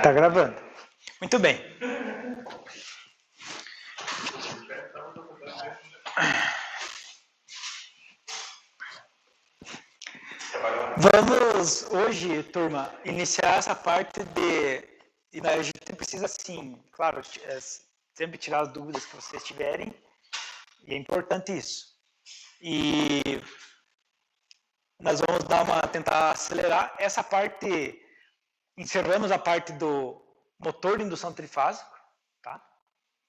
Tá gravando. Muito bem. Vamos hoje, turma, iniciar essa parte de... E a gente precisa, assim, claro, sempre tirar as dúvidas que vocês tiverem, e é importante isso. E nós vamos tentar acelerar essa parte. Encerramos a parte do motor de indução trifásico, tá?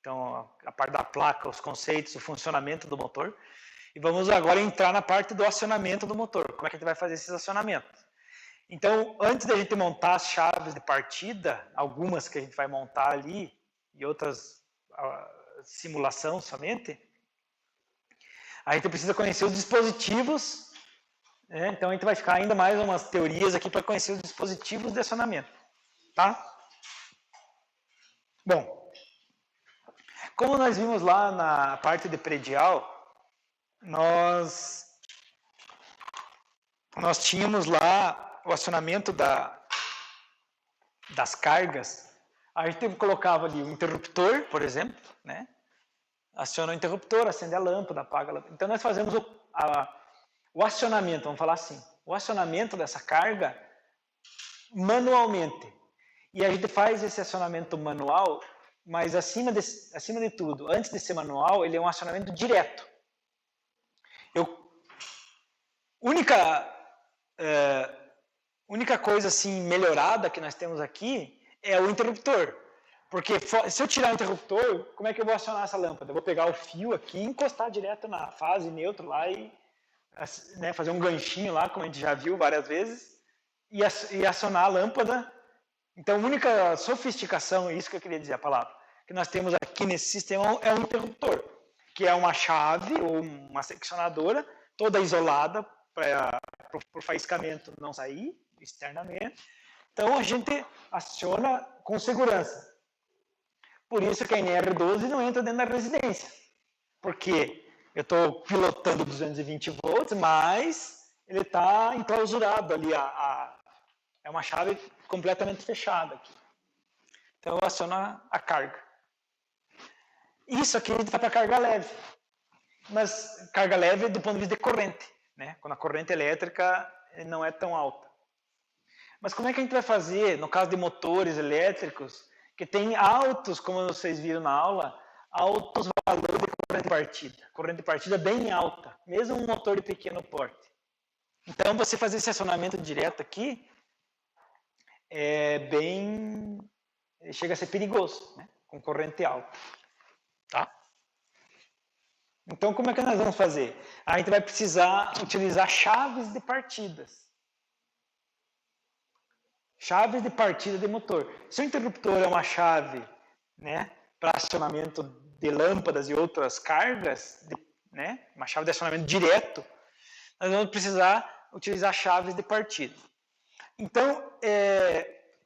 Então, a parte da placa, os conceitos, o funcionamento do motor. E vamos agora entrar na parte do acionamento do motor. Como é que a gente vai fazer esses acionamentos? Então, antes da gente montar as chaves de partida, algumas que a gente vai montar ali, e outras simulação somente, a gente precisa conhecer os dispositivos, né? Então a gente vai ficar ainda mais umas teorias aqui para conhecer os dispositivos de acionamento, tá? Bom, como nós vimos lá na parte de predial, nós tínhamos lá o acionamento das cargas. A gente colocava ali o interruptor, por exemplo, né? Aciona o interruptor, acende a lâmpada, apaga a lâmpada. Então nós fazemos o acionamento, vamos falar assim, o acionamento dessa carga manualmente. E a gente faz esse acionamento manual, mas acima de tudo, antes de ser manual, ele é um acionamento direto. Única coisa assim melhorada que nós temos aqui é o interruptor. Porque se eu tirar o interruptor, como é que eu vou acionar essa lâmpada? Eu vou pegar o fio aqui e encostar direto na fase neutro lá e, né, fazer um ganchinho lá, como a gente já viu várias vezes, e acionar a lâmpada. Então, a única sofisticação, isso que eu queria dizer a palavra, que nós temos aqui nesse sistema é um interruptor, que é uma chave ou uma seccionadora, toda isolada para o faiscamento não sair externamente. Então, a gente aciona com segurança. Por isso que a NR12 não entra dentro da residência. Porque eu estou pilotando 220 volts, mas ele está enclausurado ali. É uma chave completamente fechada aqui. Então, eu aciono a carga. Isso aqui está para carga leve. Mas carga leve do ponto de vista de corrente, né? Quando a corrente elétrica não é tão alta. Mas como é que a gente vai fazer, no caso de motores elétricos, que tem altos, como vocês viram na aula, altos valores de corrente de partida. Corrente de partida bem alta, mesmo um motor de pequeno porte. Então, você fazer esse acionamento direto aqui é bem... chega a ser perigoso, né? Com corrente alta. Tá? Então, como é que nós vamos fazer? A gente vai precisar utilizar chaves de partidas. Chaves de partida de motor. Se o interruptor é uma chave, né, para acionamento de lâmpadas e outras cargas, né, uma chave de acionamento direto, nós vamos precisar utilizar chaves de partida. Então,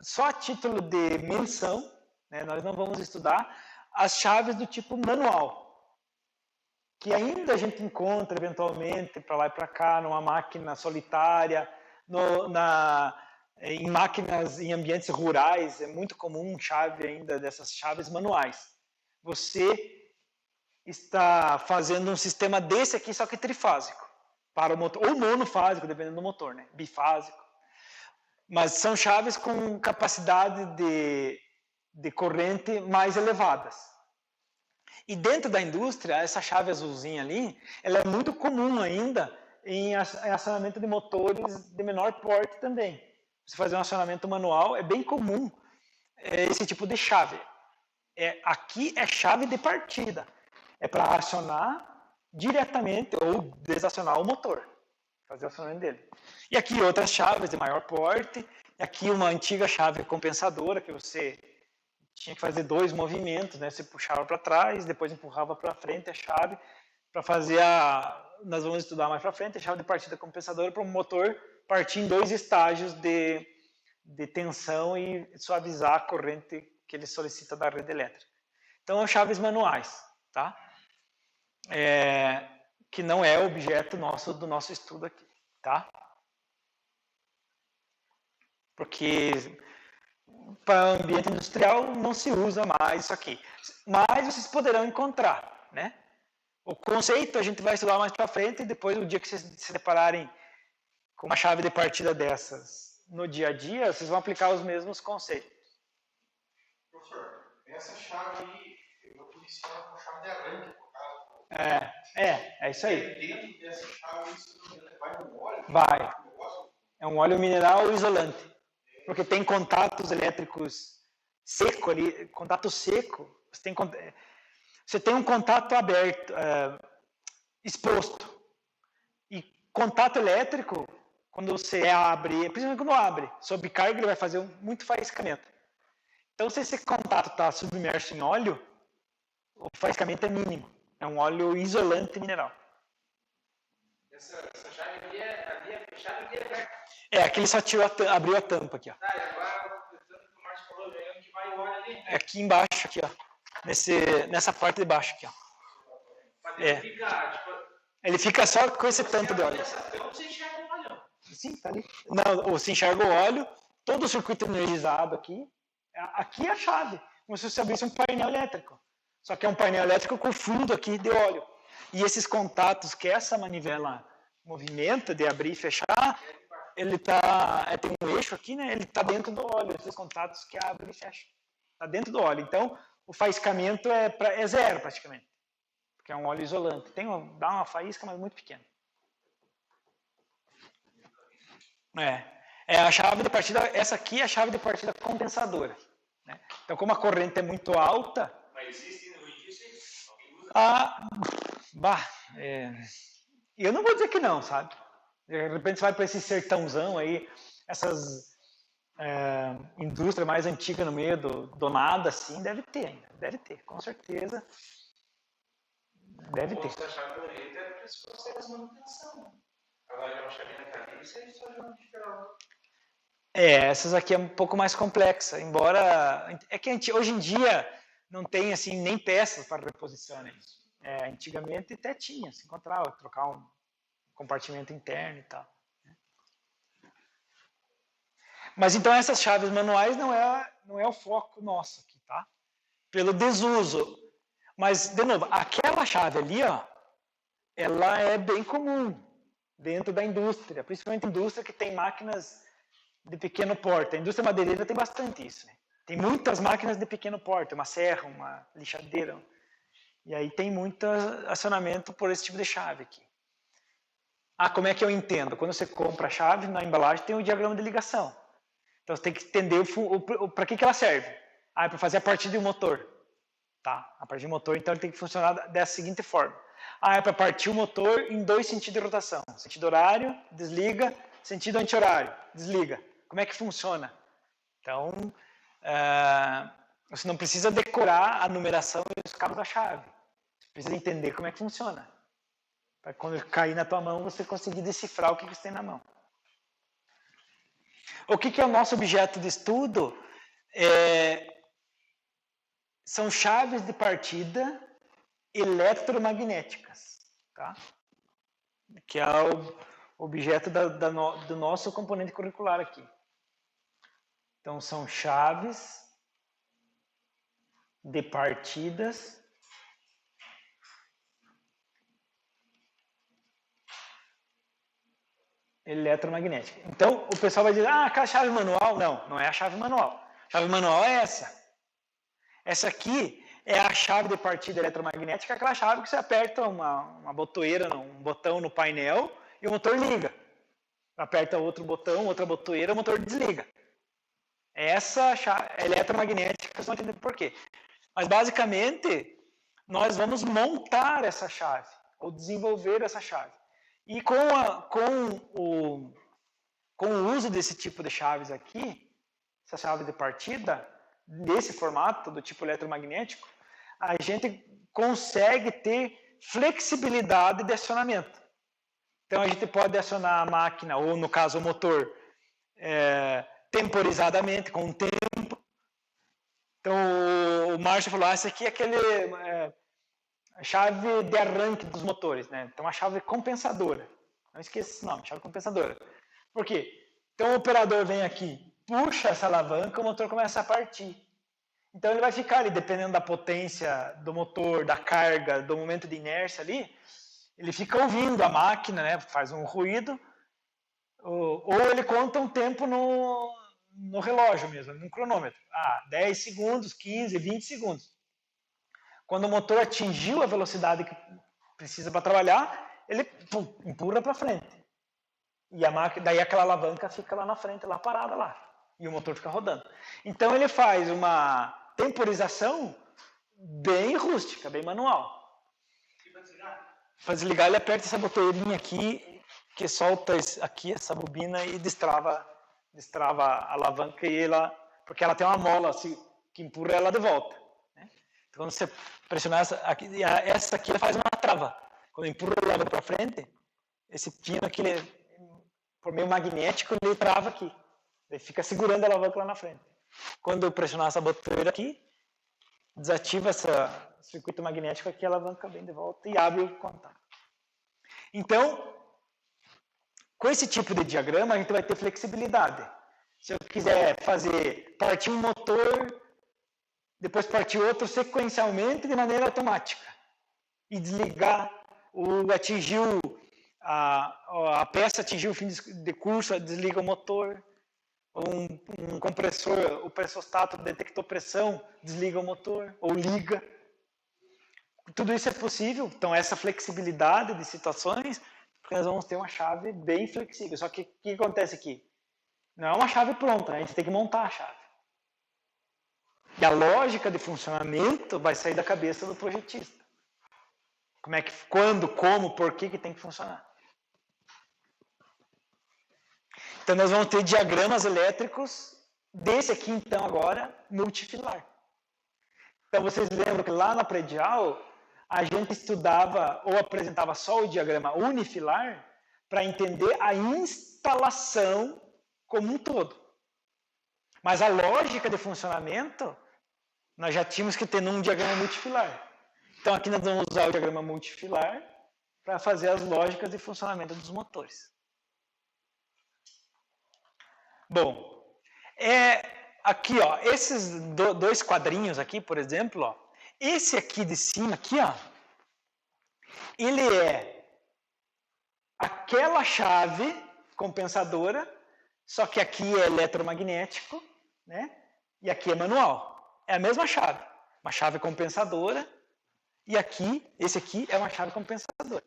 só a título de menção, né, nós não vamos estudar as chaves do tipo manual, que ainda a gente encontra eventualmente para lá e para cá, numa máquina solitária, em máquinas, em ambientes rurais, é muito comum chave ainda dessas chaves manuais. Você está fazendo um sistema desse aqui, só que trifásico, para o motor, ou monofásico, dependendo do motor, né? Bifásico. Mas são chaves com capacidade de corrente mais elevadas. E dentro da indústria, essa chave azulzinha ali, ela é muito comum ainda em acionamento de motores de menor porte também. Você fazer um acionamento manual, é bem comum esse tipo de chave. Aqui é chave de partida. É para acionar diretamente ou desacionar o motor. Fazer o acionamento dele. E aqui outras chaves de maior porte. Aqui uma antiga chave compensadora que você tinha que fazer 2 movimentos, né? Você puxava para trás, depois empurrava para frente a chave para fazer nós vamos estudar mais para frente, a chave de partida compensadora para um motor partir em 2 estágios de tensão e suavizar a corrente que ele solicita da rede elétrica. Então, chaves manuais, tá? Que não é objeto do nosso estudo aqui, tá? porque para o ambiente industrial não se usa mais isso aqui. Mas vocês poderão encontrar, né? O conceito a gente vai estudar mais para frente e depois, o dia que vocês se depararem com uma chave de partida dessas no dia a dia, vocês vão aplicar os mesmos conceitos. Professor, essa chave aí, eu conheci ela com chave de arranque, por causa. É isso aí. Dentro dessa chave, isso vai no óleo? Vai. É um óleo mineral isolante. Porque tem contatos elétricos seco ali, contato seco, você tem um contato aberto, exposto. E contato elétrico, quando você abre, principalmente quando abre, sob carga, ele vai fazer muito faiscamento. Então, se esse contato está submerso em óleo, o faiscamento é mínimo. É um óleo isolante mineral. Essa chave ali é fechada e é aberta. Aqui ele só abriu a tampa aqui, ó. Tá, e agora, tanto que o Márcio falou, onde vai o óleo ali? Aqui embaixo, aqui, ó. Nessa parte de baixo aqui, ó. Mas ele fica, tipo... Ele fica só com esse tanto de óleo. Você enxerga o óleo. Sim, tá ali. Não, você enxerga o óleo, todo o circuito energizado aqui. Aqui é a chave, como se você abrisse um painel elétrico. Só que é um painel elétrico com fundo aqui de óleo. E esses contatos que essa manivela movimenta de abrir e fechar, ele tem um eixo aqui, né? Ele está dentro do óleo, esses contatos que abrem e fecham. Está dentro do óleo. Então, o faiscamento é zero praticamente. Porque é um óleo isolante. Dá uma faísca, mas muito pequena. É a chave de partida, essa aqui é a chave de partida compensadora. Né? Então, como a corrente é muito alta... Mas existe no indício? Eu não vou dizer que não, sabe? De repente você vai para esse sertãozão aí, essas indústrias mais antigas no meio do nada, assim, deve ter, com certeza. Deve ter. Essa chave bonita é para esse processo de manutenção. Agora, é uma chave na cabeça e só joga de geral. Essas aqui é um pouco mais complexa, embora... É que hoje em dia não tem, assim, nem peças para reposição, né? Antigamente até tinha, se encontrava, trocar um compartimento interno e tal. Mas então essas chaves manuais não é o foco nosso aqui, tá? Pelo desuso. Mas, de novo, aquela chave ali, ó, ela é bem comum dentro da indústria, principalmente indústria que tem máquinas de pequeno porte. A indústria madeireira tem bastante isso, né? Tem muitas máquinas de pequeno porte, uma serra, uma lixadeira. E aí tem muito acionamento por esse tipo de chave aqui. Como é que eu entendo? Quando você compra a chave, na embalagem tem o diagrama de ligação. Então você tem que entender para que ela serve. É para fazer a partir do motor. Tá? A partir do motor, então, ele tem que funcionar dessa seguinte forma. É para partir o motor em 2 sentidos de rotação. Sentido horário, desliga. Sentido anti-horário, desliga. Como é que funciona? Então, você não precisa decorar a numeração e os cabos da chave. Você precisa entender como é que funciona. Para quando cair na tua mão, você conseguir decifrar o que você tem na mão. O que é o nosso objeto de estudo? São chaves de partida eletromagnéticas, tá? Que é o objeto do nosso componente curricular aqui. Então, são chaves de partidas eletromagnética. Então, o pessoal vai dizer, aquela chave manual. Não é a chave manual. A chave manual é essa. Essa aqui é a chave de partida eletromagnética, aquela chave que você aperta uma botoeira, um botão no painel e o motor liga. Aperta outro botão, outra botoeira, o motor desliga. Essa chave eletromagnética, vocês vão entender por quê. Mas, basicamente, nós vamos montar essa chave, ou desenvolver essa chave. E com o uso desse tipo de chaves aqui, essa chave de partida, desse formato, do tipo eletromagnético, a gente consegue ter flexibilidade de acionamento. Então, a gente pode acionar a máquina, ou no caso o motor, temporizadamente, com um tempo. Então, o Márcio falou, essa aqui é a chave de arranque dos motores, né? Então, a chave compensadora. Não esqueça esse nome, chave compensadora. Por quê? Então, o operador vem aqui puxa essa alavanca, o motor começa a partir. Então ele vai ficar ali, dependendo da potência do motor, da carga, do momento de inércia ali, ele fica ouvindo a máquina, né? Faz um ruído, ou ele conta um tempo no relógio mesmo, no cronômetro. 10 segundos, 15, 20 segundos. Quando o motor atingiu a velocidade que precisa para trabalhar, ele empurra para frente. E a máquina, daí aquela alavanca fica lá na frente, lá parada lá. E o motor fica rodando. Então ele faz uma temporização bem rústica, bem manual. E para desligar? Para desligar, ele aperta essa boteirinha aqui, que solta aqui essa bobina e destrava a alavanca, porque ela tem uma mola assim, que empurra ela de volta. Né? Então, quando você pressionar essa aqui ela faz uma trava. Quando empurra a alavanca para frente, esse pino aqui, por meio magnético, ele trava aqui. Ele fica segurando a alavanca lá na frente. Quando eu pressionar essa botoeira aqui, desativa esse circuito magnético aqui, a alavanca vem de volta e abre o contato. Então, com esse tipo de diagrama, a gente vai ter flexibilidade. Se eu quiser partir um motor, depois partir outro sequencialmente de maneira automática e desligar, a peça atingiu o fim de curso, desliga o motor, um compressor, o pressostato detectou pressão, desliga o motor ou liga. Tudo isso é possível, então essa flexibilidade de situações, porque nós vamos ter uma chave bem flexível. Só que o que acontece aqui? Não é uma chave pronta, né? A gente tem que montar a chave. E a lógica de funcionamento vai sair da cabeça do projetista. Quando, como, por que tem que funcionar. Então nós vamos ter diagramas elétricos desse aqui então agora, multifilar. Então vocês lembram que lá na predial a gente estudava ou apresentava só o diagrama unifilar para entender a instalação como um todo. Mas a lógica de funcionamento nós já tínhamos que ter num diagrama multifilar. Então aqui nós vamos usar o diagrama multifilar para fazer as lógicas de funcionamento dos motores. Bom, aqui, ó, esses dois quadrinhos aqui, por exemplo, ó, esse aqui de cima, aqui, ó, ele é aquela chave compensadora, só que aqui é eletromagnético, né? E aqui é manual. É a mesma chave, uma chave compensadora, e aqui, esse aqui é uma chave compensadora.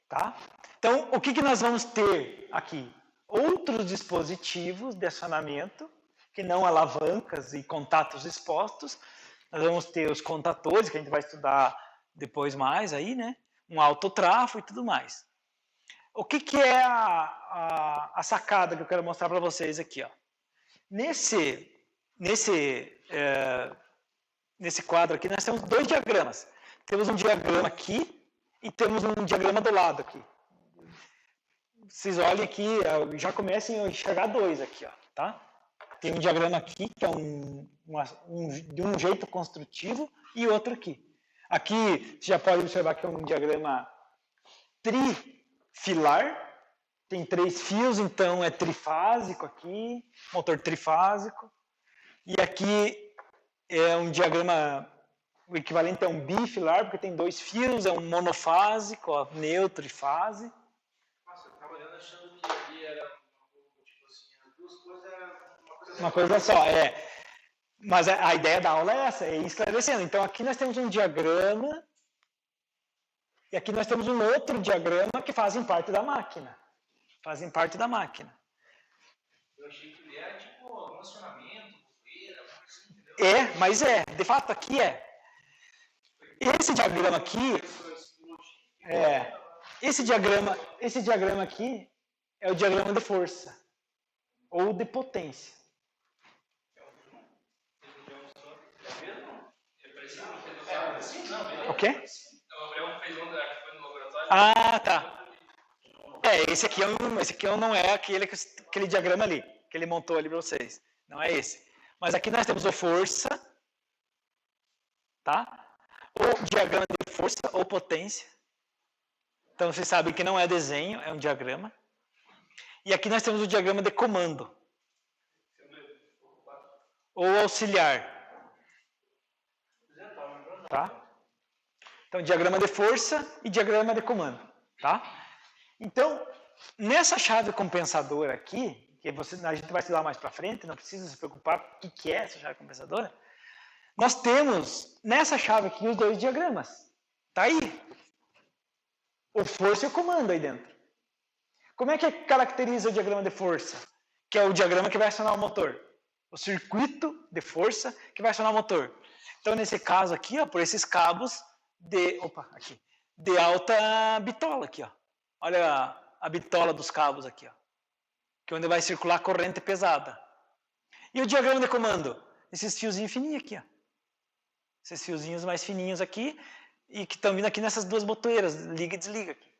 Tá? Então, o que nós vamos ter aqui? Outros dispositivos de acionamento, que não alavancas e contatos expostos. Nós vamos ter os contatores, que a gente vai estudar depois mais aí, né? Um autotrafo e tudo mais. O que é a sacada que eu quero mostrar para vocês aqui, ó? Nesse quadro aqui, nós temos dois diagramas. Temos um diagrama aqui e temos um diagrama do lado aqui. Vocês olhem aqui, já comecem a enxergar dois aqui, ó, tá? Tem um diagrama aqui que é de um jeito construtivo e outro aqui. Aqui, você já pode observar que é um diagrama trifilar. Tem 3 fios, então é trifásico aqui, motor trifásico. E aqui é um diagrama, o equivalente é um bifilar, porque tem 2 fios, é um monofásico, ó, neutro e fase. Nossa, eu estava olhando achando que ali era tipo assim, as duas coisas eram uma coisa só. Mas a ideia da aula é essa, é ir esclarecendo. Então aqui nós temos um diagrama e aqui nós temos um outro diagrama que fazem parte da máquina. Fazem parte da máquina. Eu achei que ele era tipo relacionamento, poeira, entendeu? Mas de fato aqui é. Esse diagrama aqui, esse diagrama aqui é o diagrama de força ou de potência. O quê? O Gabriel fez um que foi no laboratório. Ah, tá. Esse aqui não é aquele diagrama ali, que ele montou ali para vocês. Não é esse. Mas aqui nós temos o força, tá? O diagrama de força ou potência. Então vocês sabem que não é desenho, é um diagrama. E aqui nós temos o diagrama de comando. Ou auxiliar. Tá? Então, diagrama de força e diagrama de comando. Tá? Então, nessa chave compensadora aqui, que a gente vai estudar mais para frente, não precisa se preocupar com o que é essa chave compensadora, nós temos nessa chave aqui os dois diagramas. Tá aí. O força e o comando aí dentro. Como é que caracteriza o diagrama de força? Que é o diagrama que vai acionar o motor. O circuito de força que vai acionar o motor. Então, nesse caso aqui, ó, por esses cabos de alta bitola aqui, ó. Olha a bitola dos cabos aqui, ó. Que é onde vai circular corrente pesada. E o diagrama de comando? Esses fiozinhos fininhos aqui, ó. Esses fiozinhos mais fininhos aqui e que estão vindo aqui nessas duas botoeiras, liga e desliga aqui.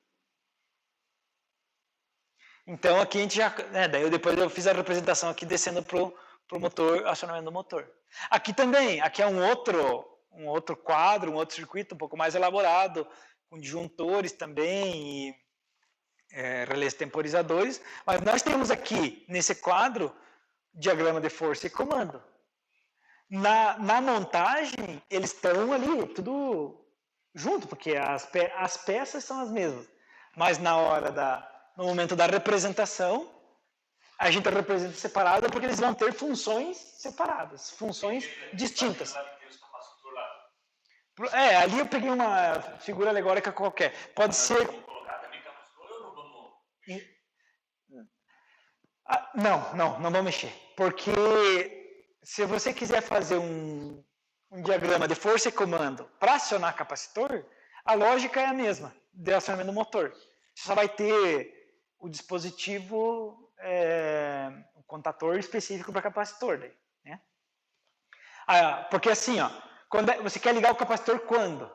Então aqui a gente já, daí depois eu fiz a representação aqui descendo pro motor, acionamento do motor. Aqui também, aqui é um outro quadro, um outro circuito um pouco mais elaborado, com disjuntores também e relés temporizadores, mas nós temos aqui nesse quadro diagrama de força e comando. Na montagem eles estão ali tudo junto, porque as peças são as mesmas, mas no momento da representação a gente representa separada porque eles vão ter funções separadas, funções distintas. Ali eu peguei uma figura alegórica qualquer. Pode ser. Não vou mexer. Porque se você quiser fazer um diagrama de força e comando para acionar capacitor, a lógica é a mesma, de acionamento do motor. Você só vai ter o dispositivo, o contator específico para capacitor. Daí, né? Porque assim, ó, você quer ligar o capacitor quando?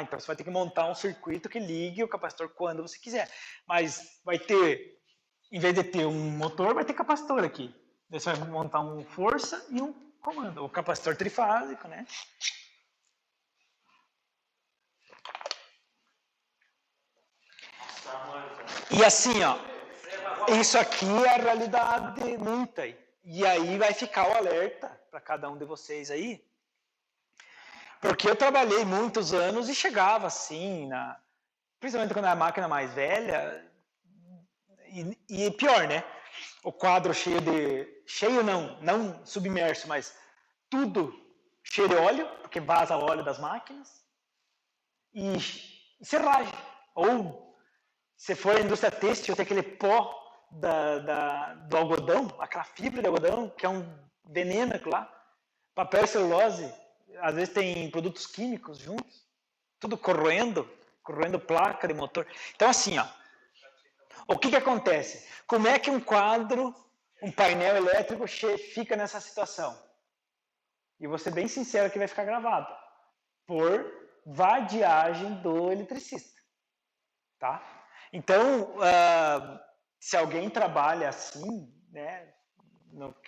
Então você vai ter que montar um circuito que ligue o capacitor quando você quiser. Mas vai ter, em vez de ter um motor, vai ter capacitor aqui. Daí você vai montar um força e um comando, o capacitor trifásico, né? E assim, ó, isso aqui é a realidade muita. E aí vai ficar o alerta para cada um de vocês aí. Porque eu trabalhei muitos anos e chegava assim, principalmente quando era a máquina mais velha, e pior, né? O quadro cheio não submerso, mas tudo cheio de óleo, porque vaza óleo das máquinas, e serragem. Ou, se for a indústria têxtil, tem aquele pó do algodão, aquela fibra de algodão, que é um veneno aquilo lá, papel e celulose, às vezes tem produtos químicos juntos, tudo corroendo placa de motor. Então assim, ó, o que acontece? Como é que um quadro, um painel elétrico fica nessa situação? E vou ser bem sincero que vai ficar gravado. Por vadiagem do eletricista. Tá? Então, se alguém trabalha assim, né,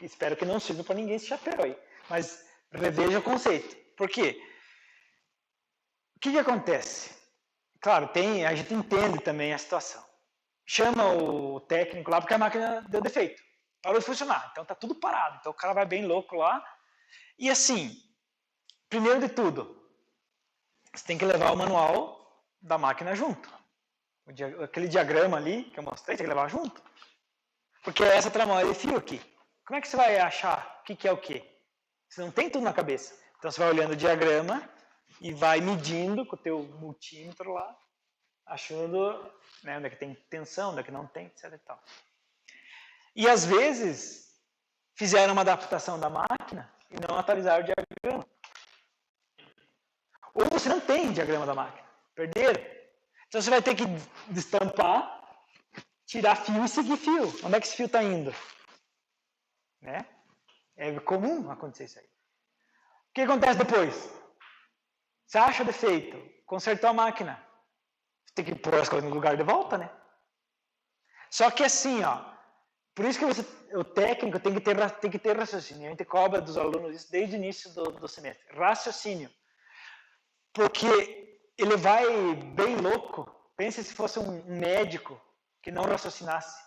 espero que não sirva para ninguém esse chapéu aí. Mas reveja o conceito. Por quê? O que acontece? Claro, a gente entende também a situação. Chama o técnico lá porque a máquina deu defeito. Parou de funcionar. Então tá tudo parado. Então o cara vai bem louco lá. E assim, primeiro de tudo, você tem que levar o manual da máquina junto. Aquele diagrama ali que eu mostrei, tem que levar junto. Porque é essa tramóia de fio aqui. Como é que você vai achar o que é o quê? Você não tem tudo na cabeça. Então você vai olhando o diagrama e vai medindo com o teu multímetro lá, achando, né, onde é que tem tensão, onde é que não tem, etc e tal. E às vezes fizeram uma adaptação da máquina e não atualizaram o diagrama. Ou você não tem diagrama da máquina, perderam. Então você vai ter que destampar, tirar fio e seguir fio. Onde é que esse fio está indo? Né? É comum acontecer isso aí. O que acontece depois? Você acha defeito, consertou a máquina. Você tem que pôr as coisas no lugar de volta, né? Só que assim, ó, por isso que o técnico tem que ter raciocínio. A gente cobra dos alunos isso desde o início do semestre. Raciocínio. Porque ele vai bem louco. Pense se fosse um médico que não raciocinasse.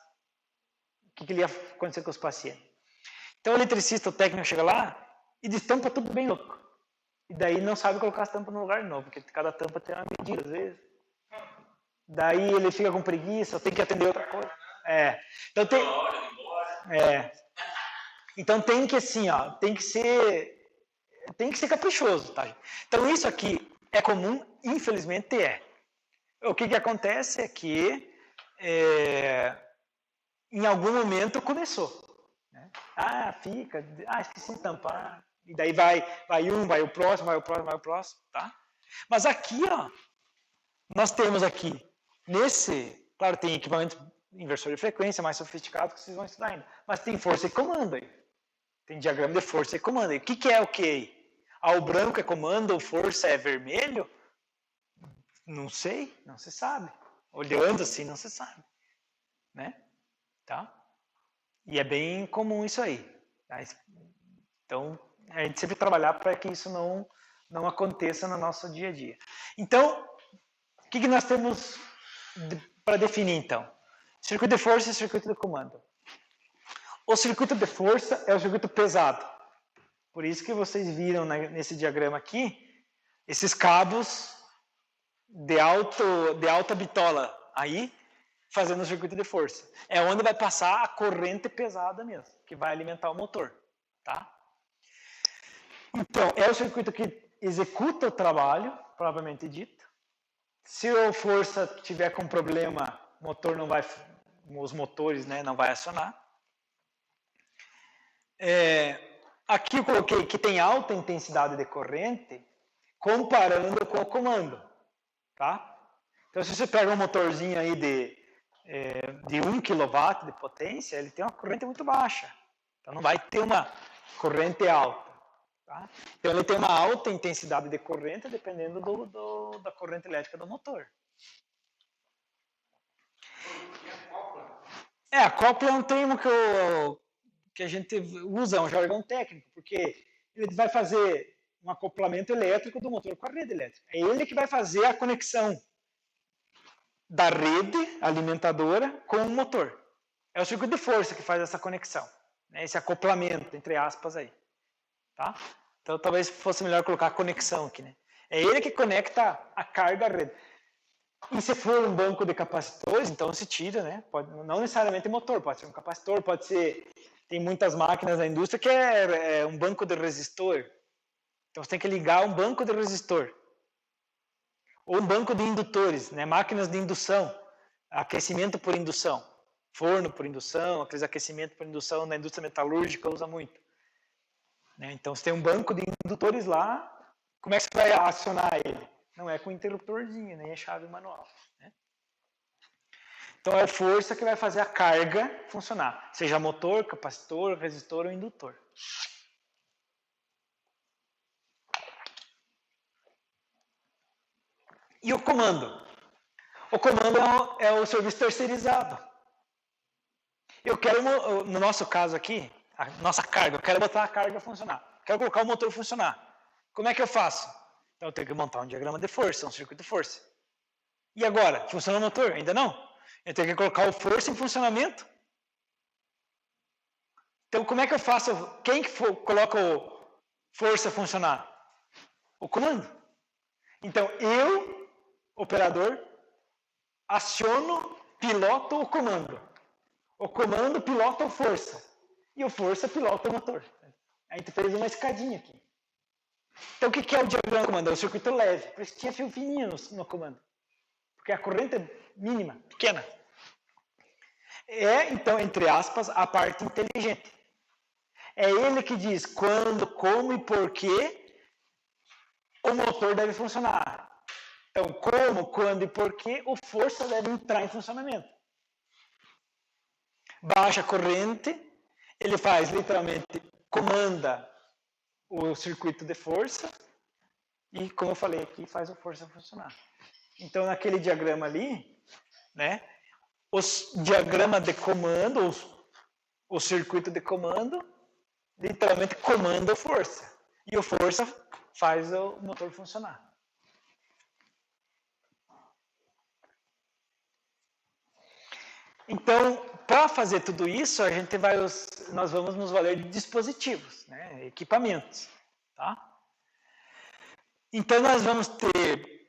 o que ia acontecer com os pacientes. Então o eletricista, o técnico chega lá e destampa tudo bem louco. E daí não sabe colocar as tampas no lugar de novo, porque cada tampa tem uma medida às vezes. Daí ele fica com preguiça, tem que atender outra coisa. Então então tem que assim, ó, tem que ser caprichoso, tá? Então isso aqui é comum, infelizmente é. O que acontece é que em algum momento começou. Né? Esqueci de tampar. E daí vai o próximo, vai o próximo, tá? Mas aqui, ó, nós temos aqui, claro, tem equipamento inversor de frequência mais sofisticado que vocês vão estudar ainda, mas tem força e comando aí. Tem diagrama de força e comando aí. O que é o que aí? O branco é comando, força é vermelho? Não sei, não se sabe. Olhando assim, não se sabe. Né? Tá? E é bem comum isso aí. Tá? Então, a gente sempre trabalhar para que isso não aconteça no nosso dia a dia. Então, o que nós temos para definir, então? Circuito de força e circuito de comando. O circuito de força é o circuito pesado. Por isso que vocês viram nesse diagrama aqui, esses cabos de alta bitola aí, fazendo o circuito de força. É onde vai passar a corrente pesada mesmo, que vai alimentar o motor. Tá? Então, é o circuito que executa o trabalho, propriamente dito. Se a força tiver com problema, os motores, né, não vai acionar. Aqui eu coloquei que tem alta intensidade de corrente, comparando com o comando. Tá? Então, se você pega um motorzinho aí de 1 kW de potência, ele tem uma corrente muito baixa. Então, não vai ter uma corrente alta. Tá? Então, ele tem uma alta intensidade de corrente, dependendo da corrente elétrica do motor. A cópula é um termo que a gente usa, é um jargão técnico, porque ele vai fazer um acoplamento elétrico do motor com a rede elétrica. É ele que vai fazer a conexão da rede alimentadora com o motor. É o circuito de força que faz essa conexão, né? Esse acoplamento, entre aspas, aí. Tá? Então, talvez fosse melhor colocar conexão aqui. Né? É ele que conecta a carga à rede. E se for um banco de capacitores, então se tira, né? Não necessariamente motor, pode ser um capacitor, pode ser... Tem muitas máquinas na indústria que é um banco de resistor. Então, você tem que ligar um banco de resistor. Ou um banco de indutores, né? Máquinas de indução, aquecimento por indução, forno por indução, aqueles aquecimentos por indução na indústria metalúrgica usa muito. Né? Então, você tem um banco de indutores lá, como é que você vai acionar ele? Não é com interruptorzinho, nem é chave manual. Né? Então, é a força que vai fazer a carga funcionar, seja motor, capacitor, resistor ou indutor. E o comando? O comando é o serviço terceirizado. Eu quero, no nosso caso aqui, a nossa carga, eu quero botar a carga a funcionar. Quero colocar o motor a funcionar. Como é que eu faço? Então eu tenho que montar um diagrama de força, um circuito de força. E agora? Funciona o motor? Ainda não. Eu tenho que colocar o força em funcionamento. Então como é que eu faço? Quem que coloca o força a funcionar? O comando. Então eu, operador, aciono, piloto o comando. O comando pilota a força. E o força pilota o motor. A gente fez uma escadinha aqui. Então o que é o diagrama de comando? É o circuito leve. Por isso tinha fio fininho no comando. Porque a corrente é mínima, pequena. Então, entre aspas, a parte inteligente. É ele que diz quando, como e por que o motor deve funcionar. Então, como, quando e por que o força deve entrar em funcionamento. Baixa corrente, ele faz literalmente, comanda o circuito de força e, como eu falei aqui, faz a força funcionar. Então, naquele diagrama ali, né, os diagramas de comando, o circuito de comando, literalmente comanda a força. E a força faz o motor funcionar. Então, para fazer tudo isso, nós vamos nos valer de dispositivos, né? Equipamentos. Tá? Então, nós vamos ter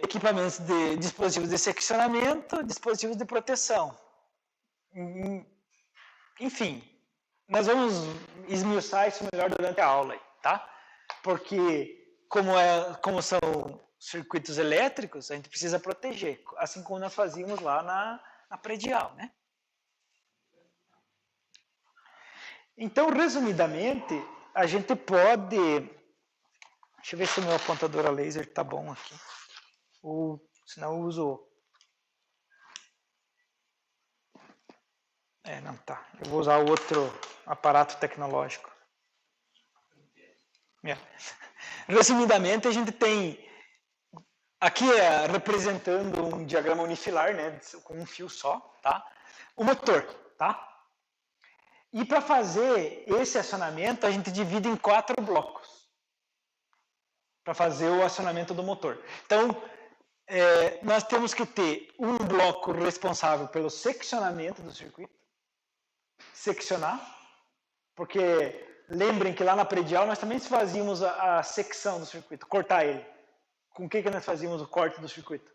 equipamentos de dispositivos de seccionamento, dispositivos de proteção. Enfim, nós vamos esmiuçar isso melhor durante a aula, tá? Porque, como são circuitos elétricos, a gente precisa proteger, assim como nós fazíamos lá na predial, né? Então, resumidamente, a gente pode... Deixa eu ver se o meu apontador a laser está bom aqui. Ou, senão eu uso... não tá. Eu vou usar outro aparato tecnológico. Resumidamente, a gente tem... Aqui representando um diagrama unifilar, né, com um fio só, tá? O motor, tá? E para fazer esse acionamento, a gente divide em 4 blocos. Para fazer o acionamento do motor. Então, nós temos que ter um bloco responsável pelo seccionamento do circuito. Seccionar. Porque lembrem que lá na predial nós também fazíamos a secção do circuito, cortar ele. Com o que nós fazíamos o corte do circuito?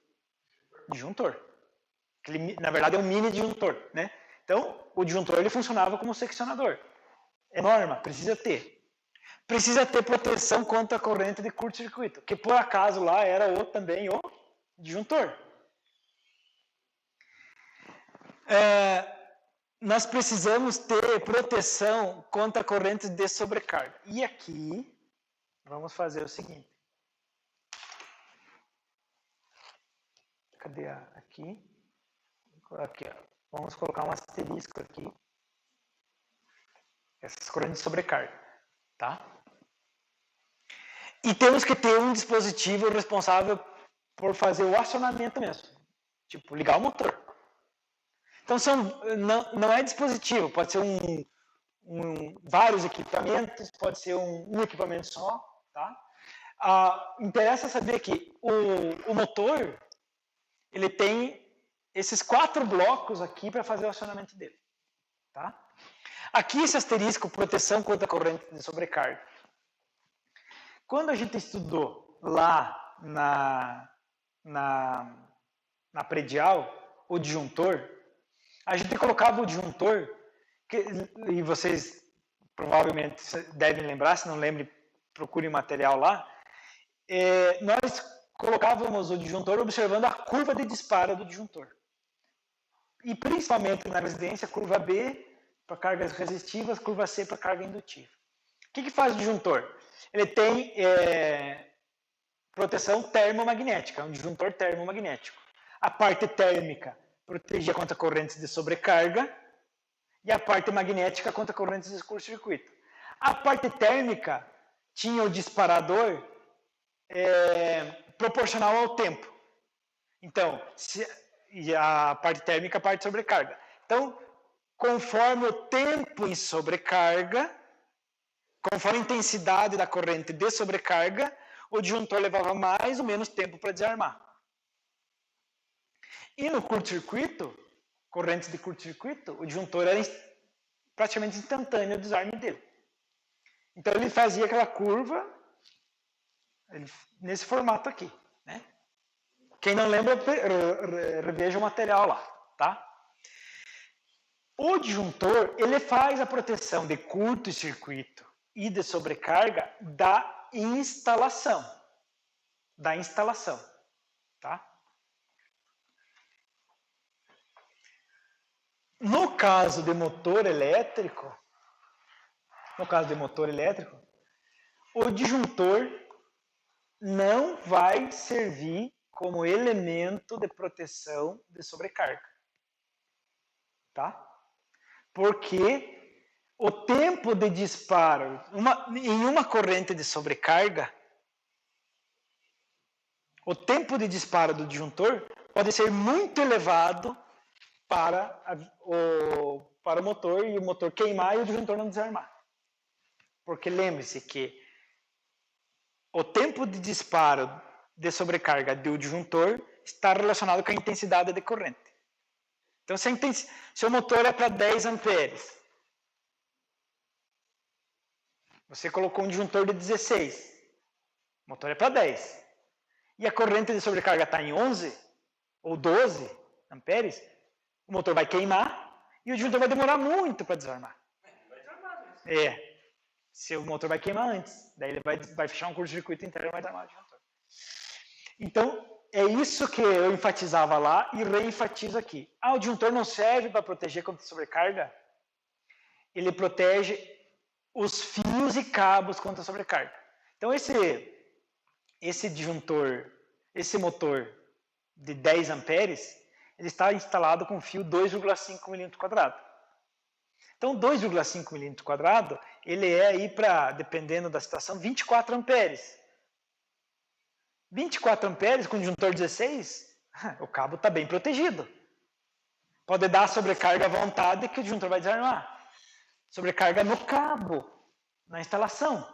Disjuntor. Na verdade é um mini disjuntor, né? Então, o disjuntor ele funcionava como seccionador. É norma, precisa ter. Precisa ter proteção contra a corrente de curto-circuito, que por acaso lá era também o disjuntor. Nós precisamos ter proteção contra correntes de sobrecarga. E aqui, vamos fazer o seguinte. Cadê aqui? Aqui, ó. Vamos colocar um asterisco aqui. Essas correntes de sobrecarga, tá? E temos que ter um dispositivo responsável por fazer o acionamento mesmo. Tipo, ligar o motor. Então, não é dispositivo, pode ser vários equipamentos, pode ser um equipamento só, tá? Interessa saber que o motor, ele tem esses 4 blocos aqui para fazer o acionamento dele, tá? Aqui esse asterisco, proteção contra a corrente de sobrecarga. Quando a gente estudou lá na predial, o disjuntor, a gente colocava o disjuntor, e vocês provavelmente devem lembrar, se não lembrem, procurem o material lá, nós colocávamos o disjuntor observando a curva de disparo do disjuntor. E principalmente na residência, curva B para cargas resistivas, curva C para carga indutiva. O que faz o disjuntor? Ele tem proteção termomagnética, um disjuntor termomagnético. A parte térmica protegia contra correntes de sobrecarga e a parte magnética contra correntes de curto-circuito. A parte térmica tinha o disparador proporcional ao tempo. Então, e a parte térmica, a parte de sobrecarga. Então, conforme o tempo em sobrecarga, conforme a intensidade da corrente de sobrecarga, o disjuntor levava mais ou menos tempo para desarmar. E no curto-circuito, correntes de curto-circuito, o disjuntor era praticamente instantâneo o desarme dele. Então ele fazia aquela curva nesse formato aqui, né? Quem não lembra, reveja o material lá, tá? O disjuntor, ele faz a proteção de curto-circuito e de sobrecarga da instalação. Tá? No caso de motor elétrico, o disjuntor não vai servir como elemento de proteção de sobrecarga. Tá? Porque o tempo de disparo em uma corrente de sobrecarga, o tempo de disparo do disjuntor pode ser muito elevado para o motor e o motor queimar e o disjuntor não desarmar. Porque lembre-se que o tempo de disparo de sobrecarga do disjuntor está relacionado com a intensidade de corrente. Então, seu motor é para 10 amperes. Você colocou um disjuntor de 16. O motor é para 10. E a corrente de sobrecarga está em 11 ou 12 amperes, o motor vai queimar e o disjuntor vai demorar muito para desarmar. Vai desarmar, né? Seu motor vai queimar antes. Daí ele vai fechar um curto-circuito interno e vai desarmar o disjuntor. Então, é isso que eu enfatizava lá e reenfatizo aqui. O disjuntor não serve para proteger contra sobrecarga? Ele protege os fios e cabos contra sobrecarga. Então, esse disjuntor, esse motor de 10 amperes, ele está instalado com fio 2,5 milímetros quadrados. Então, 2,5 milímetros quadrados, ele é aí para, dependendo da situação, 24 amperes. 24 amperes com disjuntor 16, o cabo está bem protegido. Pode dar sobrecarga à vontade que o disjuntor vai desarmar. Sobrecarga no cabo, na instalação.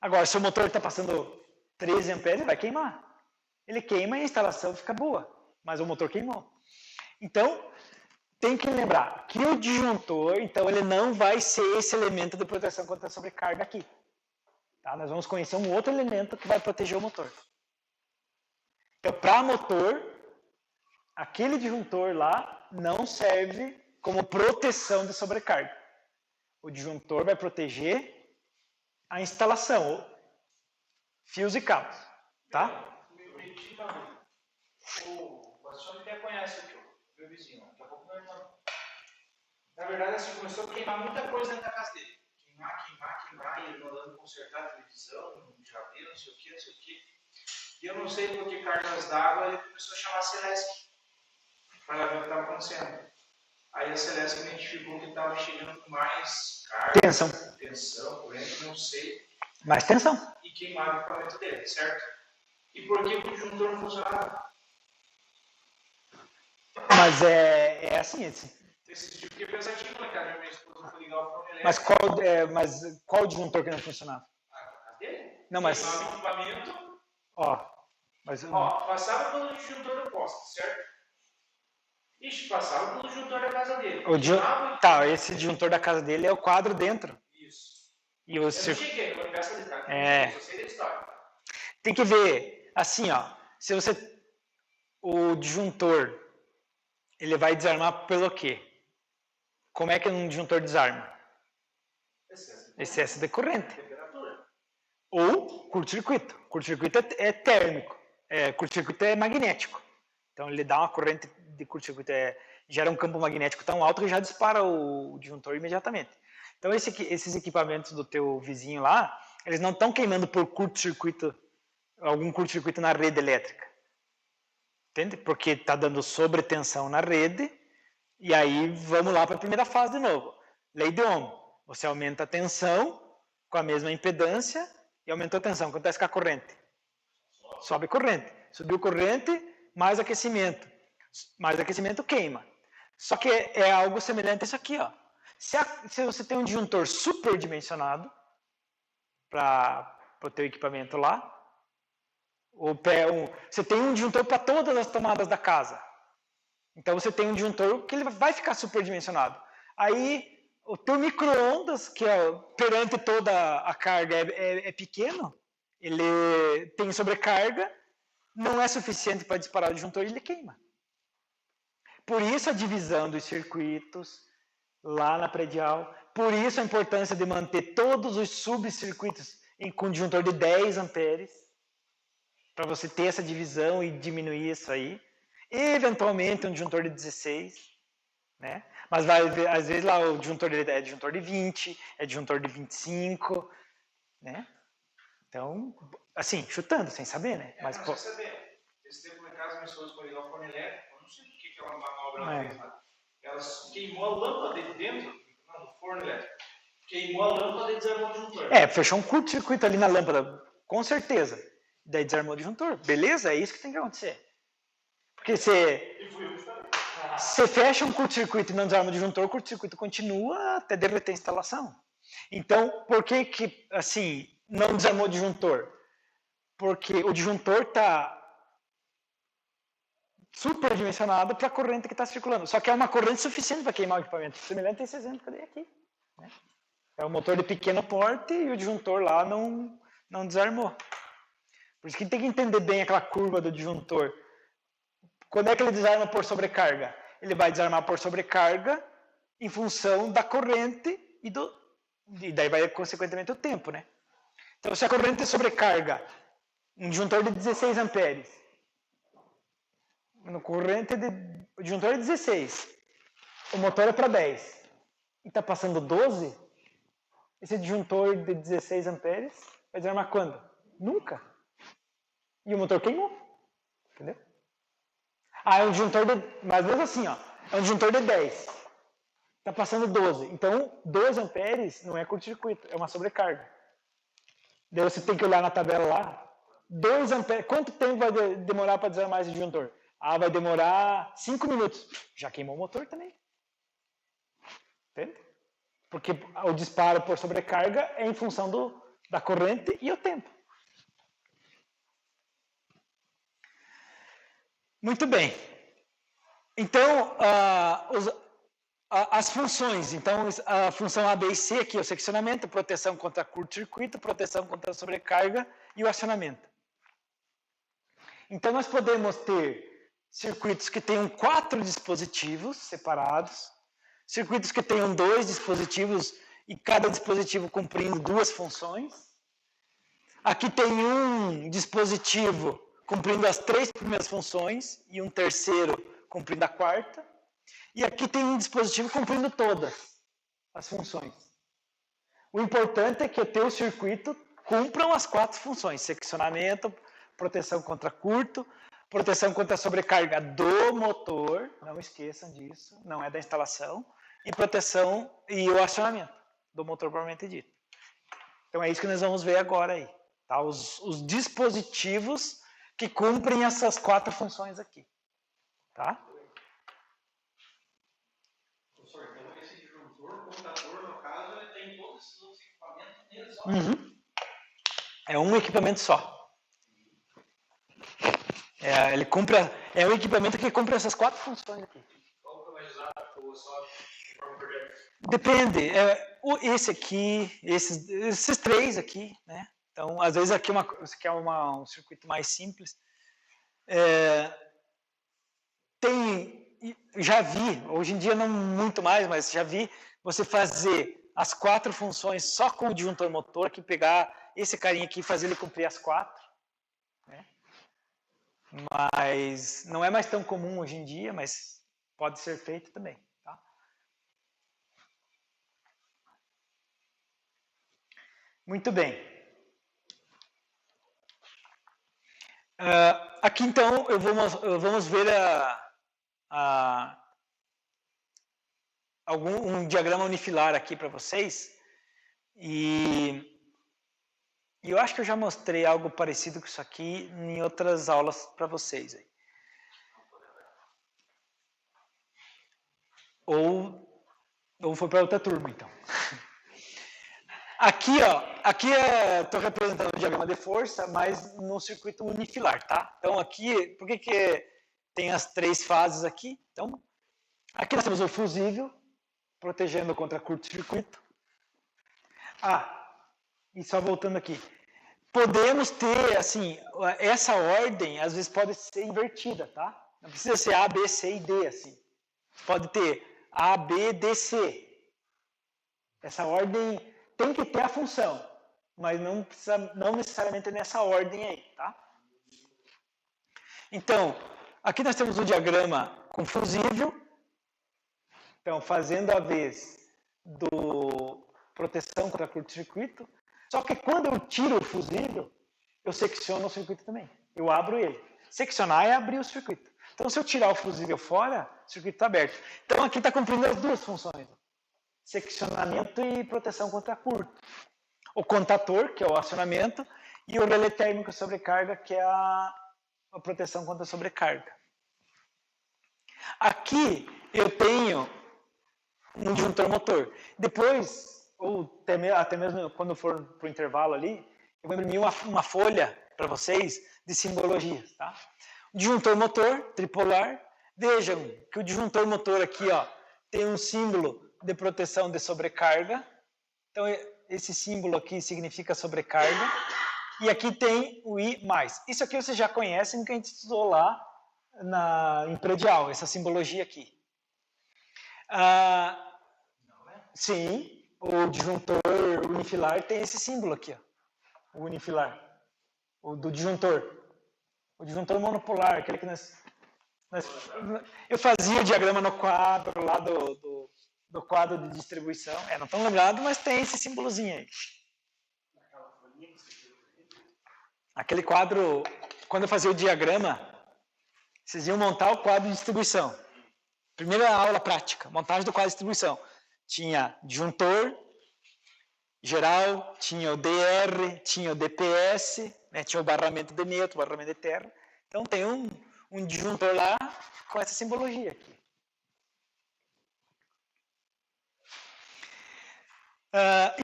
Agora, se o motor está passando 13 amperes, ele vai queimar. Ele queima e a instalação fica boa, mas o motor queimou. Então, tem que lembrar que o disjuntor, então, ele não vai ser esse elemento de proteção contra a sobrecarga aqui. Tá? Nós vamos conhecer um outro elemento que vai proteger o motor. Então, para motor, aquele disjuntor lá não serve como proteção de sobrecarga. O disjuntor vai proteger a instalação, fios e cabos. Tá? O Bastião até conhece aqui, o meu vizinho. Daqui a pouco vai entrar. Na verdade, assim, começou a queimar muita coisa dentro da casa dele. Queimar, e ele mandando consertar a televisão, geladeira, não sei o que. E eu não sei por que cargas d'água, ele começou a chamar a Celeste para ver o que estava acontecendo. Aí a Celeste identificou que estava chegando com mais carga, tensão, corrente, não sei. Mais tensão. E queimava o equipamento dele, certo? E por que o disjuntor não funcionava? Mas é assim, Esse tipo que é pensativo, né, cara? Minha esposa foi ligar o forno Mas elétrico. qual disjuntor que não funcionava? A dele? Não, mas... Queimava o equipamento. Passava pelo disjuntor do poste, certo? Passava pelo disjuntor da casa dele. Esse disjuntor da casa dele é o quadro dentro. Isso. E eu não cheguei, eu peço de cá. Eu sei da história. Tem que ver, assim, se o disjuntor, ele vai desarmar pelo quê? Como é que um disjuntor desarma? Excesso de corrente. Temperatura. Ou curto-circuito. Curto-circuito é térmico. Curto-circuito é magnético. Então, ele dá uma corrente de curto-circuito, gera um campo magnético tão alto que já dispara o disjuntor imediatamente. Então, esses equipamentos do teu vizinho lá, eles não estão queimando por curto-circuito, algum curto-circuito na rede elétrica. Entende? Porque está dando sobretensão na rede, e aí vamos lá para a primeira fase de novo. Lei de Ohm. Você aumenta a tensão com a mesma impedância e aumentou a tensão. O que acontece com a corrente? Sobe corrente. Subiu corrente, mais aquecimento. Mais aquecimento queima. Só que é algo semelhante a isso aqui. Se você tem um disjuntor superdimensionado para o teu equipamento lá, você tem um disjuntor para todas as tomadas da casa. Então você tem um disjuntor que ele vai ficar superdimensionado. Aí o teu micro-ondas, que perante toda a carga é pequeno, ele tem sobrecarga, não é suficiente para disparar o disjuntor e ele queima. Por isso a divisão dos circuitos lá na predial, por isso a importância de manter todos os subcircuitos com disjuntor de 10 amperes, para você ter essa divisão e diminuir isso aí. Eventualmente um disjuntor de 16, né? Mas às vezes lá o disjuntor é disjuntor de 20, é disjuntor de 25, né? Então, assim, chutando, sem saber, né? Mas, sem saber. Esse tempo lá em casa, minha esposa foi ligar o forno elétrico, eu não sei por que aquela manobra ela fez lá. Ela queimou a lâmpada de dentro, do forno elétrico. Queimou a lâmpada e desarmou o disjuntor. Fechou um curto-circuito ali na lâmpada, com certeza. Daí desarmou o disjuntor. Beleza? É isso que tem que acontecer. Porque você fecha um curto-circuito e não desarma o disjuntor, o curto-circuito continua até derreter a instalação. Então, por que assim, não desarmou o disjuntor? Porque o disjuntor está superdimensionado para a corrente que está circulando. Só que é uma corrente suficiente para queimar o equipamento. Semelhante a esse exemplo que eu dei aqui. Né? É um motor de pequeno porte e o disjuntor lá não desarmou. Por isso que tem que entender bem aquela curva do disjuntor. Quando é que ele desarma por sobrecarga? Ele vai desarmar por sobrecarga em função da corrente e daí vai, consequentemente, o tempo, né? Então, se a corrente sobrecarga um disjuntor de 16 amperes, o disjuntor é 16, o motor é para 10, e está passando 12, esse disjuntor de 16 amperes vai desarmar quando? Nunca. E o motor queimou. Entendeu? É um disjuntor de... Mas mesmo assim, ó, é um disjuntor de 10. Está passando 12. Então, 12 amperes não é curto-circuito, é uma sobrecarga. Daí você tem que olhar na tabela lá. 2 amperes. Quanto tempo vai demorar para desarmar esse disjuntor? Vai demorar 5 minutos. Já queimou o motor também. Entende? Porque o disparo por sobrecarga é em função da corrente e o tempo. Muito bem. Então, as funções. Então, a função A, B e C aqui, o seccionamento, proteção contra curto-circuito, proteção contra sobrecarga e o acionamento. Então, nós podemos ter circuitos que tenham 4 dispositivos separados, circuitos que tenham 2 dispositivos e cada dispositivo cumprindo 2 funções. Aqui tem um dispositivo cumprindo as 3 primeiras funções e um terceiro cumprindo a 4ª. E aqui tem um dispositivo cumprindo todas as funções. O importante é que o teu circuito cumpram as 4 funções: seccionamento, proteção contra curto, proteção contra a sobrecarga do motor, não esqueçam disso, não é da instalação, e proteção e o acionamento do motor propriamente dito. Então é isso que nós vamos ver agora aí. Tá? Os dispositivos que cumprem essas 4 funções aqui. Tá? Professor, então esse disjuntor, contador, no caso, ele tem todos esses outros equipamentos nele só? Uhum. É um equipamento só. Ele cumpre, é um equipamento que cumpre essas 4 funções aqui. Qual que é mais usado ou só de forma projeto? Depende. Esse aqui, esses 3 aqui, né? Então, às vezes aqui você quer um circuito mais simples. Já vi, hoje em dia não muito mais, mas já vi você fazer as 4 funções só com o disjuntor motor, que pegar esse carinha aqui e fazer ele cumprir as 4. Né? Mas não é mais tão comum hoje em dia, mas pode ser feito também. Tá? Muito bem. Aqui então vamos ver um diagrama unifilar aqui para vocês. E eu acho que eu já mostrei algo parecido com isso aqui em outras aulas para vocês. Aí. Ou foi para outra turma, então. Aqui, estou representando o diagrama de força, mas no circuito unifilar, tá? Então, aqui, por que tem as 3 fases aqui? Então, aqui nós temos o fusível, protegendo contra curto-circuito. E só voltando aqui. Podemos ter, assim, essa ordem, às vezes, pode ser invertida, tá? Não precisa ser A, B, C e D, assim. Pode ter A, B, D, C. Essa ordem tem que ter a função, mas não necessariamente nessa ordem aí, tá? Então, aqui nós temos o diagrama com fusível. Então, fazendo a vez do proteção contra curto-circuito. Só que quando eu tiro o fusível, eu secciono o circuito também. Eu abro ele. Seccionar é abrir o circuito. Então, se eu tirar o fusível fora, o circuito está aberto. Então, aqui está cumprindo as 2 funções. Seccionamento e proteção contra curto. O contator, que é o acionamento, e o relé térmico sobrecarga, que é a proteção contra sobrecarga. Aqui eu tenho um disjuntor motor. Depois, ou até mesmo quando for para o intervalo ali, eu vou imprimir uma folha para vocês de simbologias. Tá? Disjuntor motor, tripolar. Vejam que o disjuntor motor aqui, ó, tem um símbolo de proteção de sobrecarga. Então, esse símbolo aqui significa sobrecarga. E aqui tem o I+. Isso aqui vocês já conhecem, que a gente estudou lá em predial, essa simbologia aqui. Sim, o disjuntor unifilar tem esse símbolo aqui, ó, o unifilar, o do disjuntor. O disjuntor monopolar, aquele que eu fazia o diagrama no quadro lá do quadro de distribuição. Não estão lembrados, mas tem esse símbolozinho aí. Aquele quadro, quando eu fazia o diagrama, vocês iam montar o quadro de distribuição. Primeira aula prática, montagem do quadro de distribuição. Tinha disjuntor geral, tinha o DR, tinha o DPS, né, tinha o barramento de neutro, o barramento de terra. Então tem um disjuntor lá com essa simbologia aqui.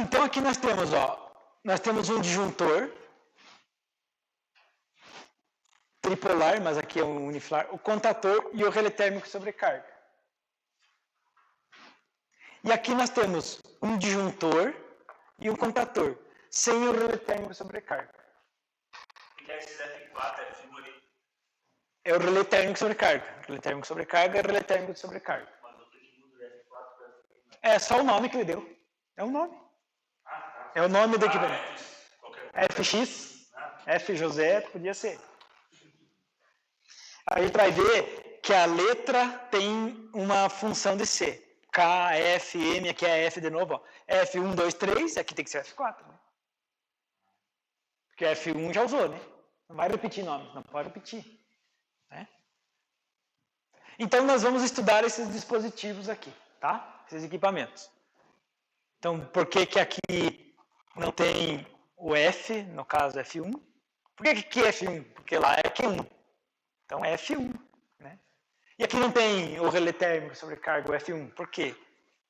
Então aqui nós temos um disjuntor tripolar, mas aqui é um unifilar, o contator e o relé térmico sobrecarga. E aqui nós temos um disjuntor e um contator, sem o relé térmico sobrecarga. É o relé térmico sobrecarga. Relé térmico sobrecarga é o relé térmico de sobrecarga. É só o nome que ele deu. É o nome. É o nome do equipamento. FX, F José, podia ser. A gente vai ver que a letra tem uma função de C. K, F, M, aqui é F de novo. Ó. F1, 2, 3, aqui tem que ser F4. Né? Porque F1 já usou, né? Não vai repetir nomes, não pode repetir. Né? Então, nós vamos estudar esses dispositivos aqui, tá? Esses equipamentos. Então, por que aqui não tem o F, no caso F1? Por que aqui é F1? Porque lá é Q1. Então, é F1. Né? E aqui não tem o relé térmico sobrecarga, o F1. Por quê?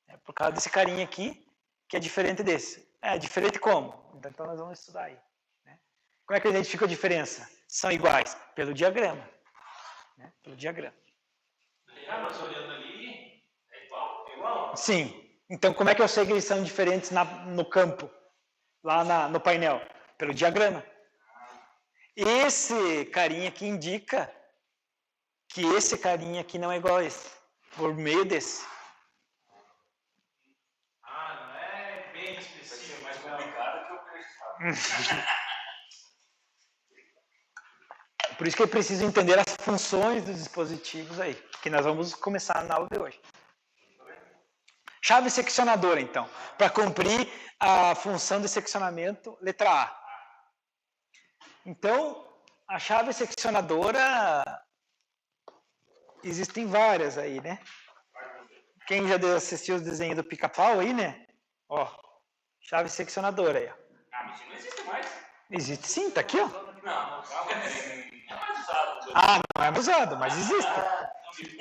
É por causa desse carinha aqui, que é diferente desse. É diferente como? Então, nós vamos estudar aí. Né? Como é que eu identifico a diferença? São iguais? Pelo diagrama. Né? Pelo diagrama. Mas olhando ali, é igual? Sim. Então, como é que eu sei que eles são diferentes no campo? Lá no painel? Pelo diagrama. Esse carinha aqui indica que esse carinha aqui não é igual a esse, por meio desse. Não é bem específico, mas complicado que eu percebo. Por isso que eu preciso entender as funções dos dispositivos aí, que nós vamos começar na aula de hoje. Chave seccionadora, então, para cumprir a função de seccionamento, letra A. Então, a chave seccionadora, existem várias aí, né? Quem já assistiu os desenhos do Pica-Pau aí, né? Ó, chave seccionadora aí, ó. Mas não existe mais. Existe sim, tá aqui, ó. Não é mais usado. Não é mais usado, mas existe. É difícil.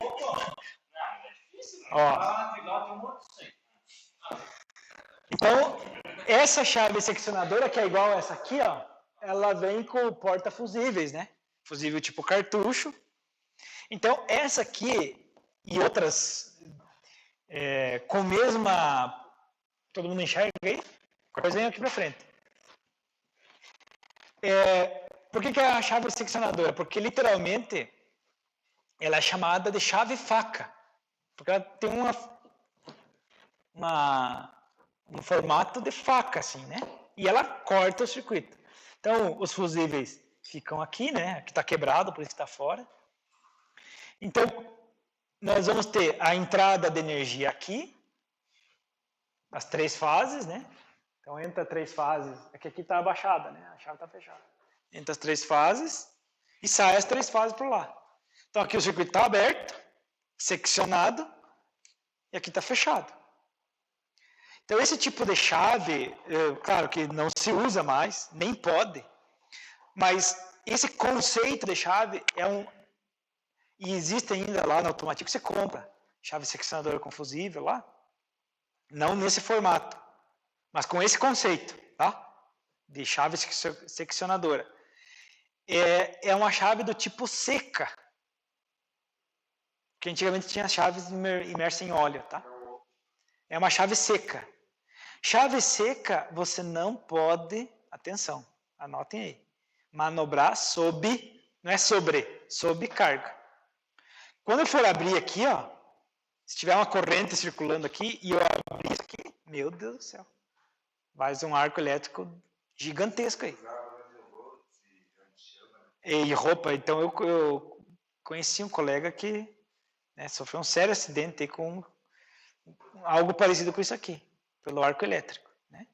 Ó. Tem um monte sim. Então, essa chave seccionadora, que é igual a essa aqui, ó, ela vem com porta-fusíveis, né? Fusível tipo cartucho. Então, essa aqui e outras com mesma... Todo mundo enxerga aí? Coisa aqui para frente. Por que é a chave seccionadora? Porque, literalmente, ela é chamada de chave faca. Porque ela tem um formato de faca, assim, né? E ela corta o circuito. Então, os fusíveis ficam aqui, né? Aqui está quebrado, por isso está fora. Então, nós vamos ter a entrada de energia aqui, as 3 fases, né? Então, entra 3 fases. Aqui está abaixada, né? A chave está fechada. Entra as 3 fases e sai as 3 fases por lá. Então, aqui o circuito está aberto, seccionado, e aqui está fechado. Então, esse tipo de chave, claro que não se usa mais, nem pode, mas esse conceito de chave e existe ainda lá na Automatic, você compra chave seccionadora com fusível lá, não nesse formato, mas com esse conceito, tá? De chave seccionadora. é uma chave do tipo seca. Porque antigamente tinha chaves imersas em óleo, tá? É uma chave seca. Chave seca, você não pode, atenção, anotem aí, manobrar sob, não é sob carga. Quando eu for abrir aqui, ó, se tiver uma corrente circulando aqui e eu abrir isso aqui, meu Deus do céu, vai um arco elétrico gigantesco aí. E roupa, então eu conheci um colega que sofreu um sério acidente com algo parecido com isso aqui, pelo arco elétrico. Né?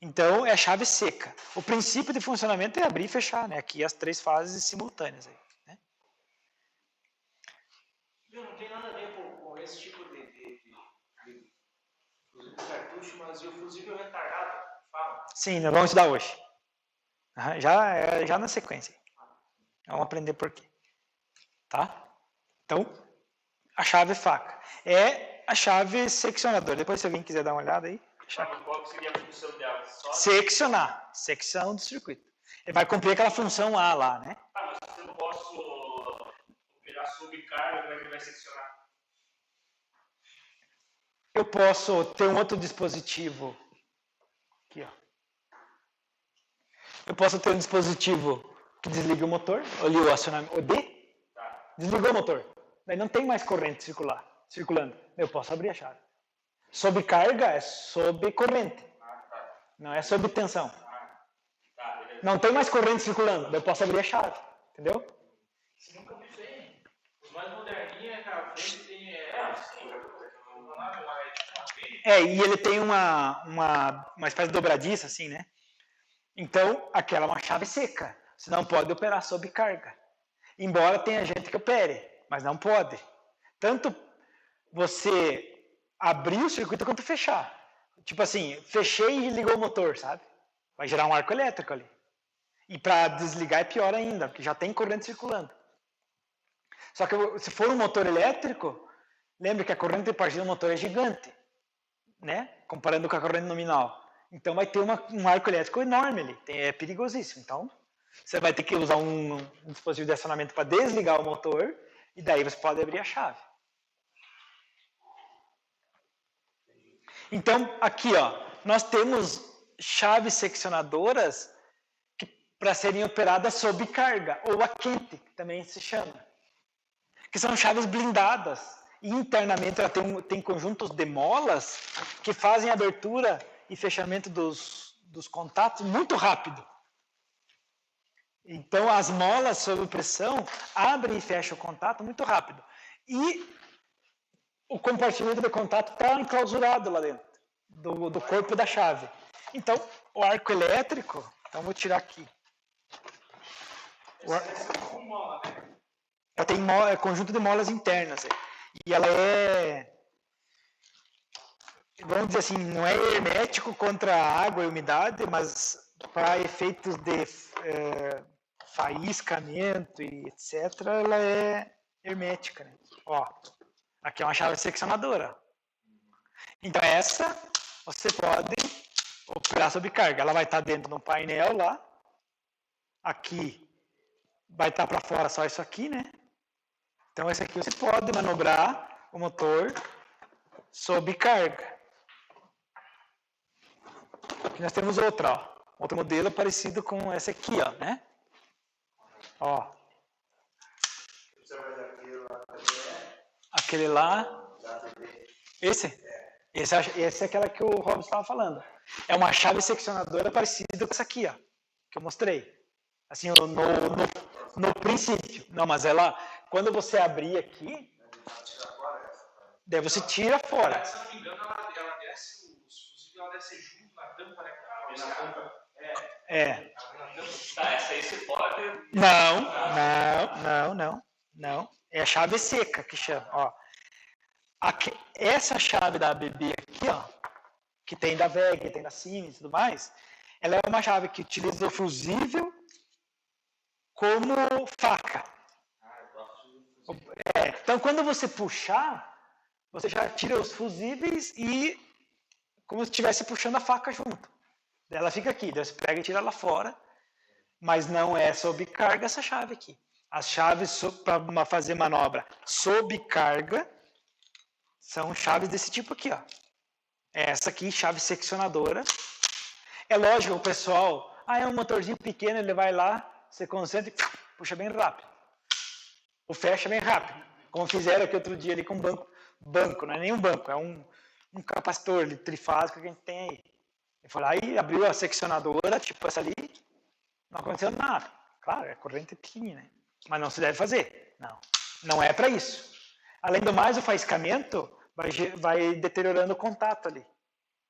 Então, é a chave seca. O princípio de funcionamento é abrir e fechar, né? Aqui as 3 fases simultâneas. Aí, né? Não tem nada a ver com esse tipo de fusível cartucho, mas e o fusível retardado? Fala. Sim, nós vamos estudar hoje. Já na sequência. Vamos aprender por quê. Tá? Então, a chave faca. É a chave seccionadora. Depois, se alguém quiser dar uma olhada aí. Qual seria a função dela? Só... Seccionar. Secção do circuito. Ele vai cumprir aquela função A lá, né? Tá, mas se eu não posso operar sob carga, como é que ele vai seccionar? Eu posso ter um outro dispositivo. Aqui, ó. Eu posso ter um dispositivo que desliga o motor. Ali o acionamento. O D. Tá. Desligou o motor. Daí não tem mais corrente circulando. Eu posso abrir a chave. Sob carga é sob corrente. Tá. Não é sob tensão. Tá, beleza. Não tem mais corrente circulando. Eu posso abrir a chave. Entendeu? Você nunca viu isso aí? Os mais moderninhos, cara, a frente tem... E ele tem uma espécie de dobradiça, assim, né? Então, aquela é uma chave seca. Você não pode operar sob carga. Embora tenha gente que opere, mas não pode. Tanto você abrir o circuito quanto fechar. Tipo assim, fechei e ligou o motor, sabe? Vai gerar um arco elétrico ali. E para desligar é pior ainda, porque já tem corrente circulando. Só que se for um motor elétrico, lembre que a corrente de partida do motor é gigante, né? Comparando com a corrente nominal. Então vai ter um arco elétrico enorme ali. É perigosíssimo. Então, você vai ter que usar um dispositivo de acionamento para desligar o motor e daí você pode abrir a chave. Então, aqui, ó, nós temos chaves seccionadoras para serem operadas sob carga, ou a quente, que também se chama. Que são chaves blindadas. E internamente ela tem conjuntos de molas que fazem a abertura e fechamento dos contatos muito rápido. Então, as molas sob pressão abrem e fecham o contato muito rápido. E o compartimento de contato está enclausurado lá dentro do corpo da chave. Então, o arco elétrico, então vou tirar aqui. Ela tem conjunto de molas internas. E ela vamos dizer assim, não é hermético contra a água e a umidade, mas para efeitos de faiscamento e etc., ela é hermética. Né? Ó, aqui é uma chave seccionadora. Então essa você pode operar sob carga. Ela vai estar dentro de um painel lá. Aqui vai estar para fora só isso aqui, né? Então esse aqui você pode manobrar o motor sob carga. Aqui nós temos outra, ó. Outro modelo parecido com esse aqui, ó, né? Ó. Aquele lá. Esse é aquela que o Robson estava falando. É uma chave seccionadora parecida com essa aqui, ó, que eu mostrei. Assim, no princípio. Não, mas ela, quando você abrir aqui, daí você tira fora. Se eu não me engano, ela desce, ela desce junto na tampa, né? Tá, essa aí você pode... Não. É a chave seca que chama, ó. Essa chave da ABB aqui, ó, que tem da VEG, tem da Siemens e tudo mais, ela é uma chave que utiliza o fusível como faca. Então, quando você puxar, você já tira os fusíveis e como se estivesse puxando a faca junto. Ela fica aqui, daí você pega e tira ela fora mas não é sob carga essa chave aqui. As chaves para fazer manobra sob carga são chaves desse tipo aqui, ó. Essa aqui, chave seccionadora. É lógico, o pessoal, é um motorzinho pequeno, ele vai lá, você concentra e puxa bem rápido. Ou fecha bem rápido. Como fizeram aqui outro dia ali com banco. Banco, não é nem um banco, é um capacitor trifásico que a gente tem aí. Ele foi lá e abriu a seccionadora, tipo essa ali, não aconteceu nada. Claro, é corrente pequenininha, né? Mas não se deve fazer. Não é para isso. Além do mais, o faiscamento vai deteriorando o contato ali.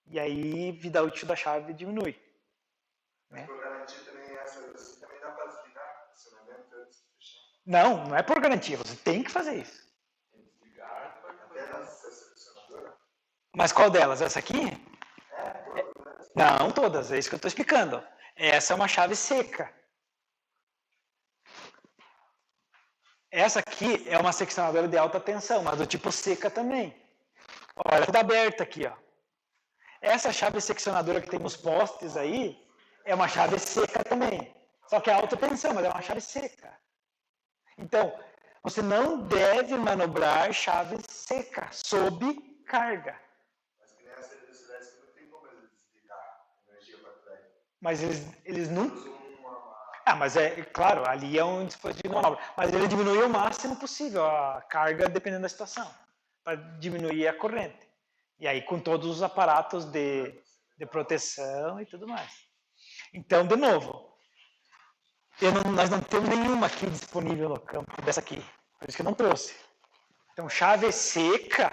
E aí, vida útil da chave diminui. Né? Por garantia também, essas também dá para desligar o funcionamento antes de fechar? Não é por garantia, você tem que fazer isso. Desligar, até nessa seccionadora? Mas qual delas? Essa aqui? Não, todas, é isso que eu estou explicando. Essa é uma chave seca. Essa aqui é uma seccionadora de alta tensão, mas do tipo seca também. Olha, está aberta aqui, ó. Essa chave seccionadora que tem nos postes aí é uma chave seca também. Só que é alta tensão, mas é uma chave seca. Então, você não deve manobrar chave seca sob carga. Mas que nessa eletricidade não tem como eles desligar energia para trás. Mas eles não... mas é claro, ali é um dispositivo de manobra. Mas ele diminui o máximo possível a carga dependendo da situação, para diminuir a corrente. E aí com todos os aparatos de proteção e tudo mais. Então, de novo, nós não temos nenhuma aqui disponível no campo dessa aqui. Por isso que eu não trouxe. Então, chave seca,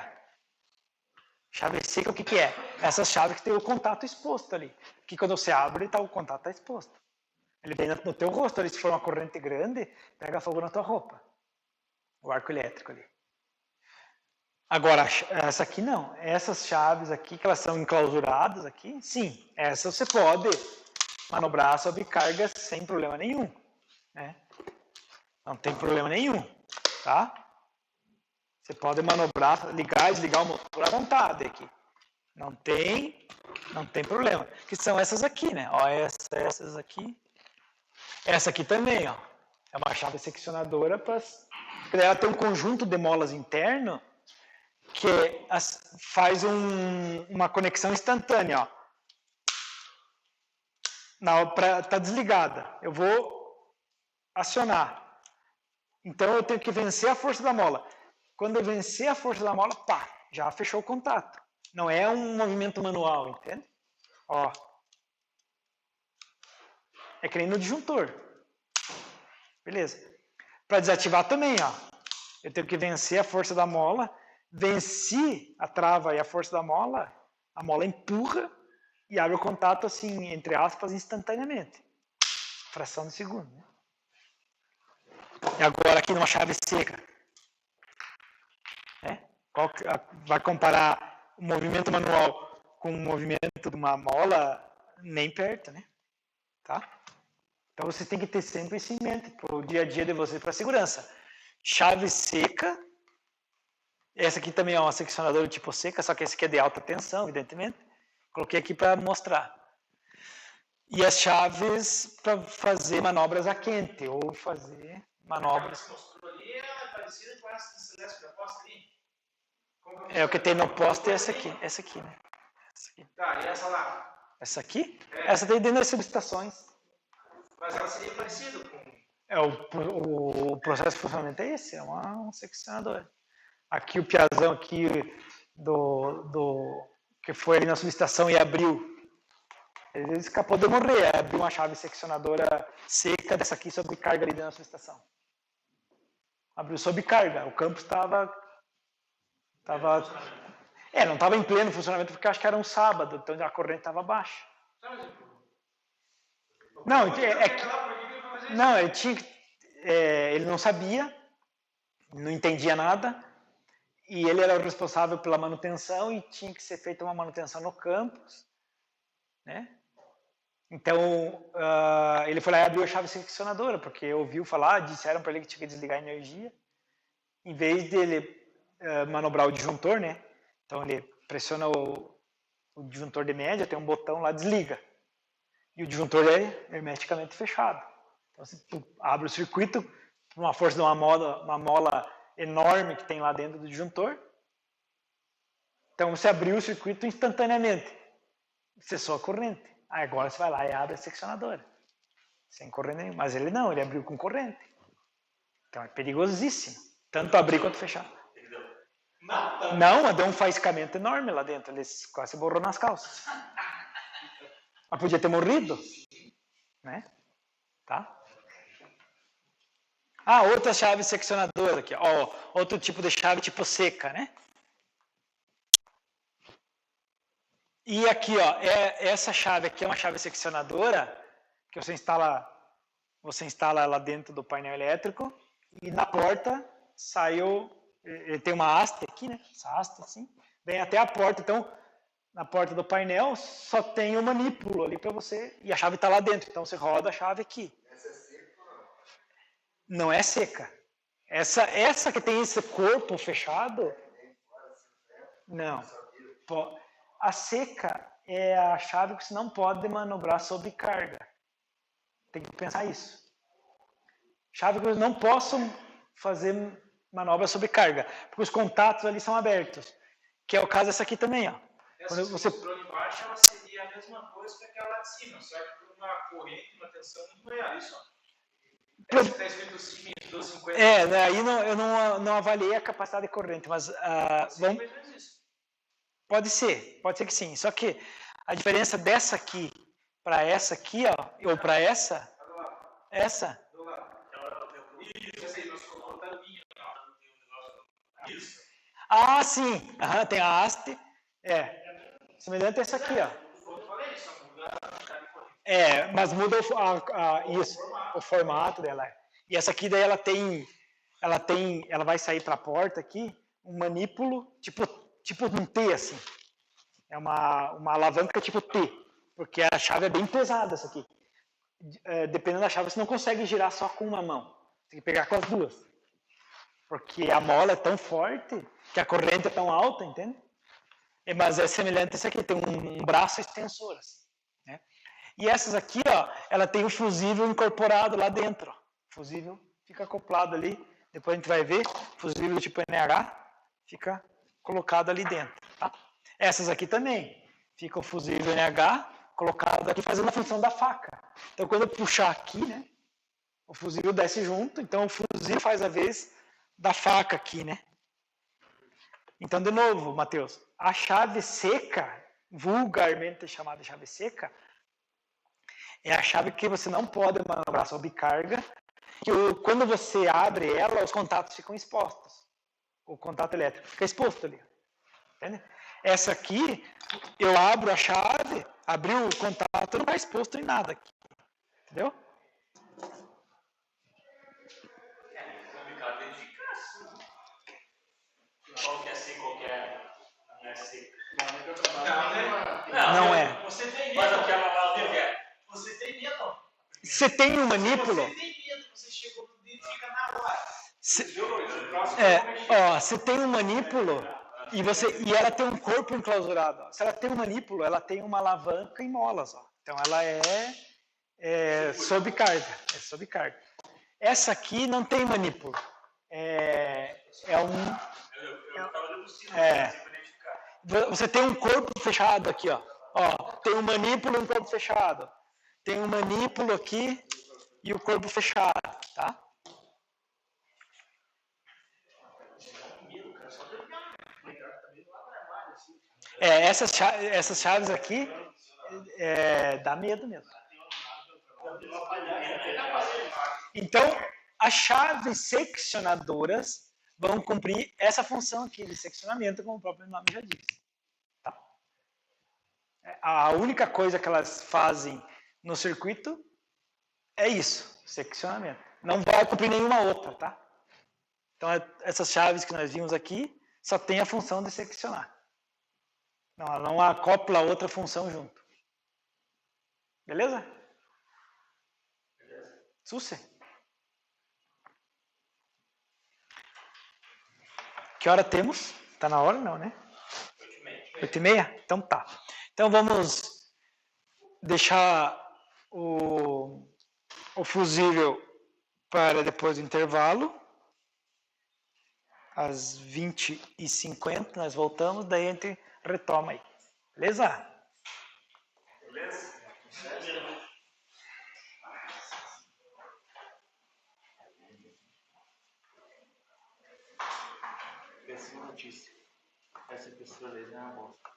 o que é? Essas chaves que tem o contato exposto ali. Que quando você abre, o contato está exposto. Ele vem no teu rosto ali, se for uma corrente grande, pega fogo na tua roupa. O arco elétrico ali. Agora, essa aqui não. Essas chaves aqui, que elas são enclausuradas aqui, sim. Essa você pode manobrar sob carga sem problema nenhum. Né? Não tem problema nenhum. Tá? Você pode manobrar, ligar e desligar o motor à vontade aqui. Não tem problema. Que são essas aqui, né? Ó, essas aqui. Essa aqui também, ó. É uma chave seccionadora para... Ela tem um conjunto de molas interno que faz uma conexão instantânea, ó. Tá desligada. Eu vou acionar. Então eu tenho que vencer a força da mola. Quando eu vencer a força da mola, pá, já fechou o contato. Não é um movimento manual, entende? Ó. É que nem no disjuntor. Beleza. Para desativar também, ó. Eu tenho que vencer a força da mola. Venci a trava e a força da mola, a mola empurra e abre o contato assim, entre aspas, instantaneamente. Fração de segundo. Né? E agora aqui numa chave seca. Né? Vai comparar o movimento manual com o movimento de uma mola? Nem perto, né? Tá? Então você tem que ter sempre isso em mente para o dia a dia de você, para a segurança. Chave seca. Essa aqui também é uma seccionadora tipo seca, só que essa aqui é de alta tensão, evidentemente. Coloquei aqui para mostrar. E as chaves para fazer manobras a quente, ou fazer manobras... Essa mostrou ali é parecida com essa celeste da posta ali? É, o que tem no poste é essa aqui, né? Essa aqui. Tá, e essa lá? Essa aqui? Essa tem dentro das subestações. Mas ela seria parecida com... O processo de funcionamento é esse, é uma seccionadora. Aqui o piazão aqui que foi ali na subestação e abriu. Ele escapou de morrer, abriu uma chave seccionadora seca dessa aqui sob carga ali dentro da subestação. Abriu sob carga, o campus estava... não estava em pleno funcionamento porque acho que era um sábado, então a corrente estava baixa. Não, ele não sabia, não entendia nada, e ele era o responsável pela manutenção e tinha que ser feita uma manutenção no campus, né? Então, ele foi lá e abriu a chave seccionadora, porque ouviu falar, disseram para ele que tinha que desligar a energia. Em vez dele manobrar o disjuntor, né? Então, ele pressiona o disjuntor de média, tem um botão lá, desliga. E o disjuntor é hermeticamente fechado. Então, você abre o circuito por uma força de uma mola enorme que tem lá dentro do disjuntor. Então, você abriu o circuito instantaneamente. Cessou a corrente. Aí, agora você vai lá e abre a seccionadora. Sem corrente nenhuma. Mas ele não, ele abriu com corrente. Então, é perigosíssimo. Tanto abrir quanto fechar. Não, mas deu um faiscamento enorme lá dentro. Ele quase borrou nas calças. Mas podia ter morrido. Né? Tá? Outra chave seccionadora aqui. Outro tipo de chave tipo seca, né? E aqui, essa chave aqui é uma chave seccionadora que você instala ela dentro do painel elétrico e na porta saiu, ele tem uma haste aqui, né? Essa haste assim, vem até a porta. Então, na porta do painel só tem o manípulo ali para você e a chave está lá dentro. Então, você roda a chave aqui. Essa é seca ou não? Não é seca. Essa que tem esse corpo fechado, não. A seca é a chave que você não pode manobrar sob carga. Tem que pensar isso. Chave que eu não posso fazer manobra sob carga, porque os contatos ali são abertos. Que é o caso dessa aqui também, ó. Essa que você mostrou embaixo, ela seria a mesma coisa que aquela de cima, só que por uma corrente, uma tensão muito maior, isso, ó. Essa que está escrito Siemens 250. Aí eu não avaliei a capacidade de corrente, mas pode ser que sim. Só que a diferença dessa aqui para essa aqui, ó, ou para essa. Sim. Tem a haste. Semelhante a essa aqui, ó. Mas muda o formato dela. E essa aqui daí ela vai sair para a porta aqui, um manípulo tipo um T assim. É uma alavanca tipo T, porque a chave é bem pesada essa aqui. Dependendo da chave, você não consegue girar só com uma mão. Tem que pegar com as duas. Porque a mola é tão forte, que a corrente é tão alta, entende? Mas é semelhante a essa aqui, tem um braço extensor. Assim, né? E essas aqui, ó, ela tem o fusível incorporado lá dentro. Ó. O fusível fica acoplado ali, depois a gente vai ver, fusível tipo NH fica colocado ali dentro. Tá? Essas aqui também, fica o fusível NH colocado aqui fazendo a função da faca. Então quando eu puxar aqui, né, o fusível desce junto, então o fusível faz a vez da faca aqui, né? Então, de novo, Matheus, a chave seca, vulgarmente chamada chave seca, é a chave que você não pode manobrar sob carga. E quando você abre ela, os contatos ficam expostos. O contato elétrico fica exposto ali. Entende? Essa aqui, eu abro a chave, abriu o contato, não está exposto em nada aqui. Entendeu? Qual que é seco, qual que não é seco? Não é. Você tem Mas medo. aquela lá, o que é? Você tem medo. Você tem um manípulo? Você tem medo, você chegou no dedo e fica na hora. Você tem um manípulo e ela tem um corpo enclausurado. Se ela tem um manípulo, ela tem uma alavanca e molas. Ó. Então ela é sob carga. É sob carga. Essa aqui não tem manípulo. Você tem um corpo fechado aqui, ó. Tem um manípulo e um corpo fechado. Tem um manípulo aqui e o corpo fechado, tá? Essas chaves aqui dá medo mesmo. Então, as chaves seccionadoras vão cumprir essa função aqui de seccionamento, como o próprio nome já diz. Tá? A única coisa que elas fazem no circuito é isso, seccionamento. Não vai cumprir nenhuma outra, tá? Então, essas chaves que nós vimos aqui só tem a função de seccionar. Não, ela não acopla outra função junto. Beleza? Susse? Que hora temos? Tá na hora não, né? 8h30? Então tá. Então vamos deixar o fusível para depois do intervalo. Às 20h50 nós voltamos, daí a gente retoma aí. Beleza? Beleza? Péssima notícia. Essa impressora aí não é uma bosta.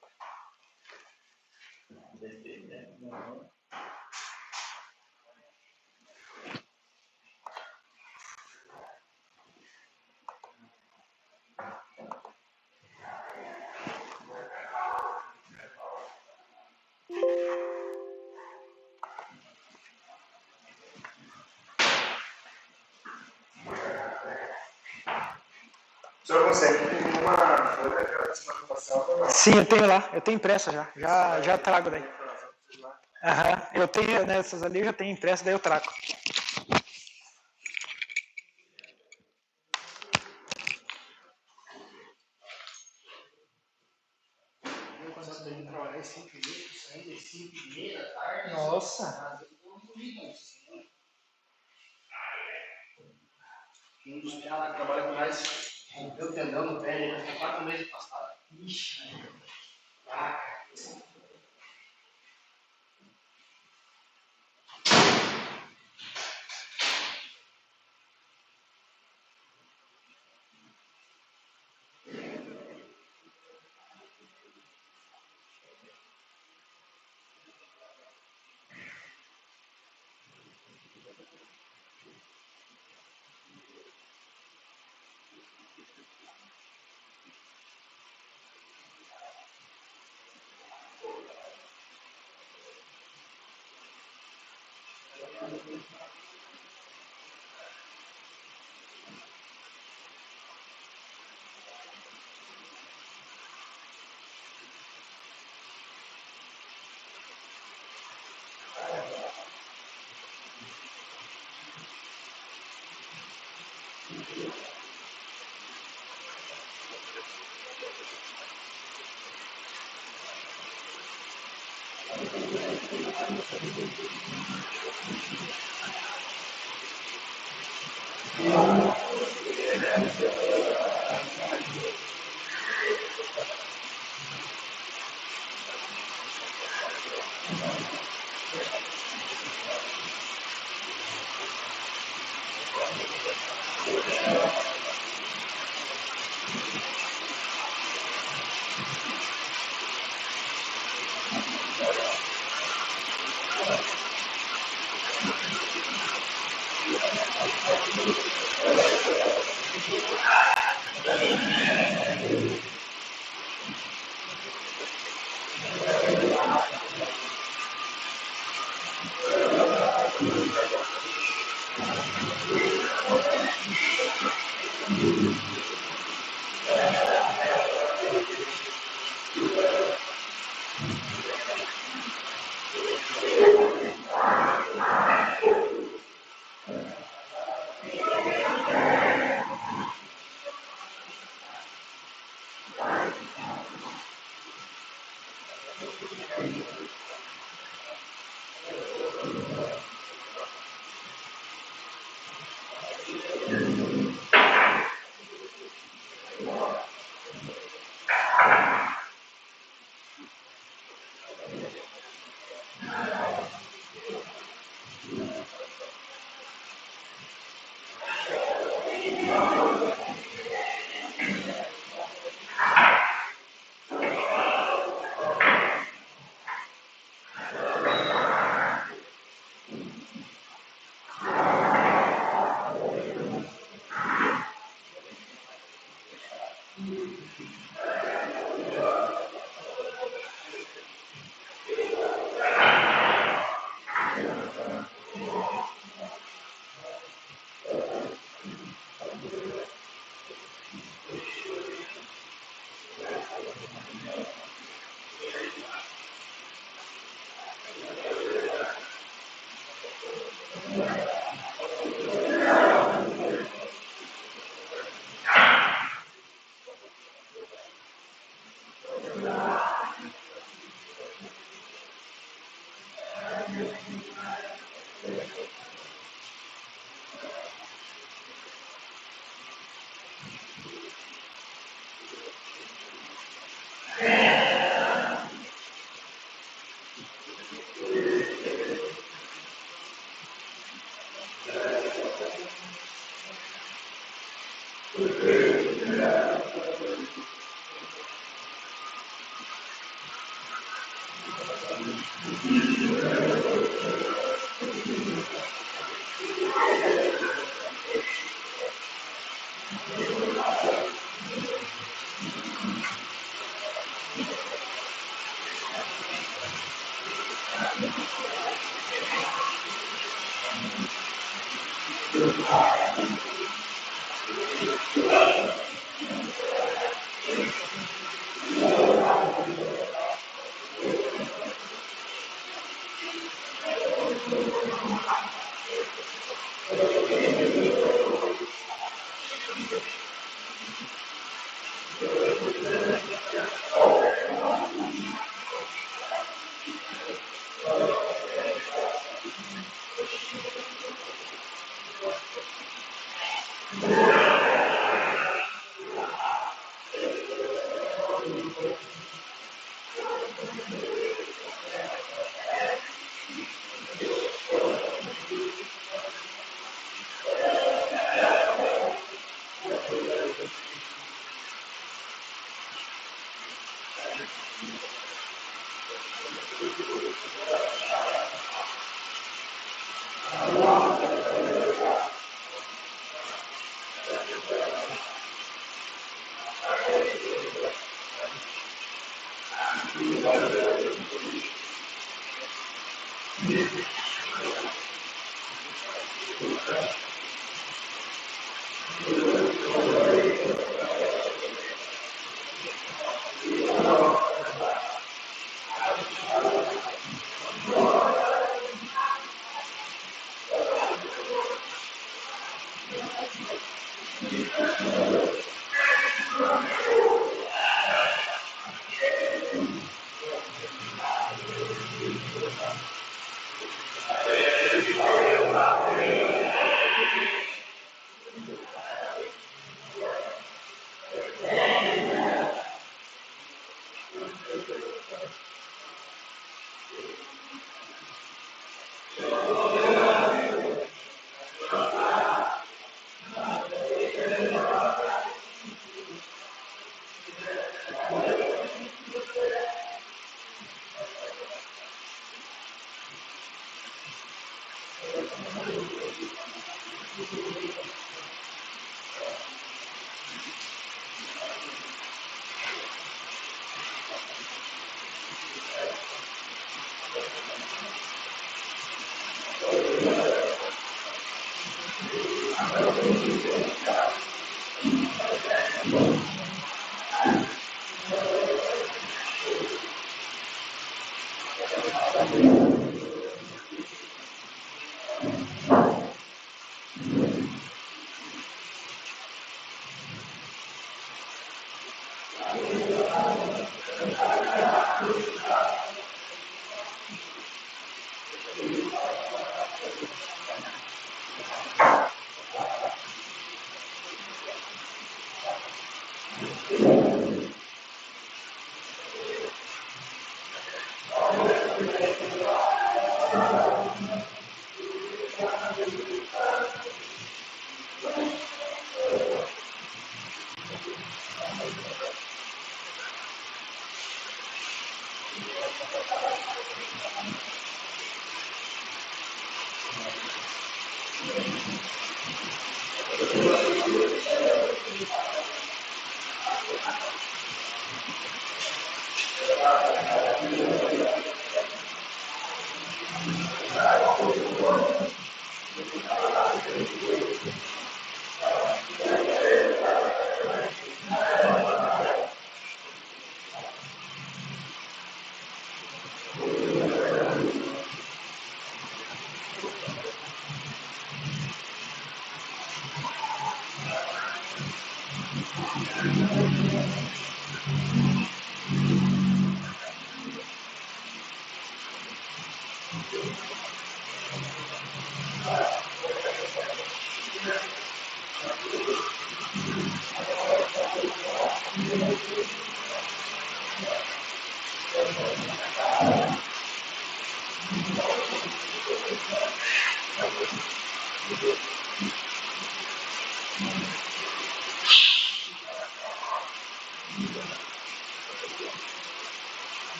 Deve né? Não. O senhor consegue imprimir uma folha daquela de documentação ou não? Sim, eu tenho lá, eu tenho impressa já trago daí. Aham, eu tenho nessas ali, eu já tenho impressa, daí eu trago. Eu quando eu tenho que trabalhar às 5h30, saindo às 5h30 da tarde. Nossa! Um dos caras que trabalha com nós rompeu o tendão no pé, ele ficou 4 meses passado. Ixi,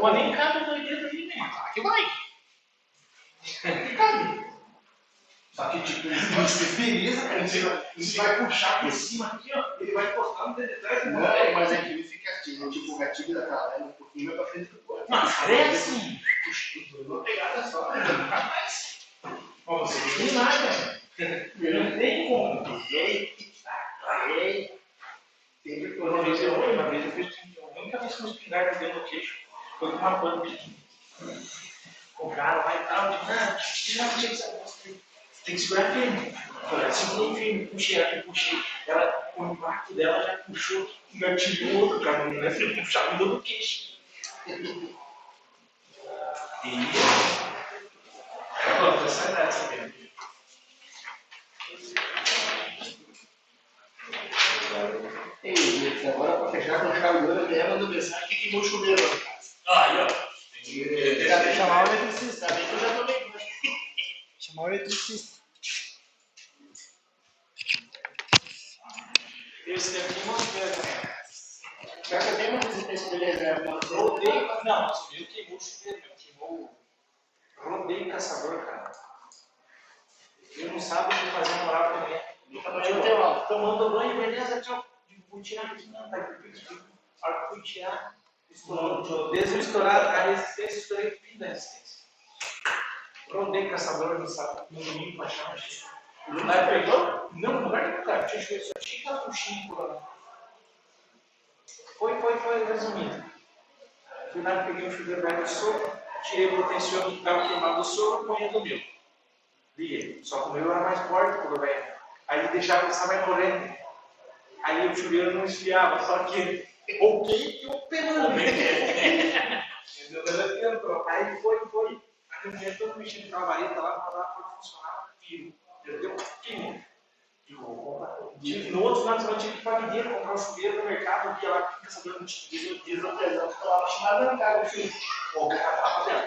Mas nem cabe dois dedos aí, né? Que vai. Só que, tipo, beleza, cara. Você vai puxar por cima aqui, ó. Ele vai encostar no dedo atrás. Não, mas é que ele fica assim, tipo, o gatilho da galera um pouquinho vai pra frente do corpo. Mas cresce! Uma pegada só, né? Não faz mais. Ó, você não tem nada. Não tem como. Errei. Sempre que uma vez eu fiz. A única vez que eu espingarda deu no queixo foi com uma pump. O cara vai e tal, tipo, tem que segurar firme. Segurei firme, puxei. Ela, o impacto dela já puxou, gatilhou o outro, cara. Não é filho, puxar, mudou no queixo. E. Pronto, sai dessa mesmo. Ei, agora pra fechar com chave grande, ela mandou mensagem que queimou o chuveiro lá em casa. Aí, ó. Tem que chamar o eletricista. Ainda bem que eu já tomei banho. Chamar o eletricista. Esse daqui não quer, cara. Já que eu tenho uma resistência de reserva, mas eu odeio. Não, mas o meu queimou o chuveiro, meu. Queimou. Eu odeio caçador, cara. Eu não sabe o que fazer na moral também. Eu tomando banho, beleza, tchau. Vou tirar aqui, não, vai pro pico. A hora que eu fui tirar, estourou. Desde o estourado, a resistência, estourei o fim da resistência. Eu odeio caçador, não sabe. No domingo, paixão. O Nai pegou? Não, no lugar do cara. Tinha só tinha aquela puxinha por lá. Foi resumido. Fui lá, peguei um chuveiro velho do soro, tirei o potenciômetro que estava queimado do soro e ponho do meu. Liga. Só que o meu era mais forte que o velho. Aí ele deixava passar mais corrente. Aí o chuveiro não esfriava, só que o quente e o pegando. Aí foi. Aí eu tinha todo mexido com a vareta lá, pra lá, foi funcionar, tiro. Entendeu? Tiro. No outro final de semana eu tive que ir pra Videira, comprar um chuveiro no mercado, via lá que fica sabendo de diesel, lá, chamada na cara, o cara tava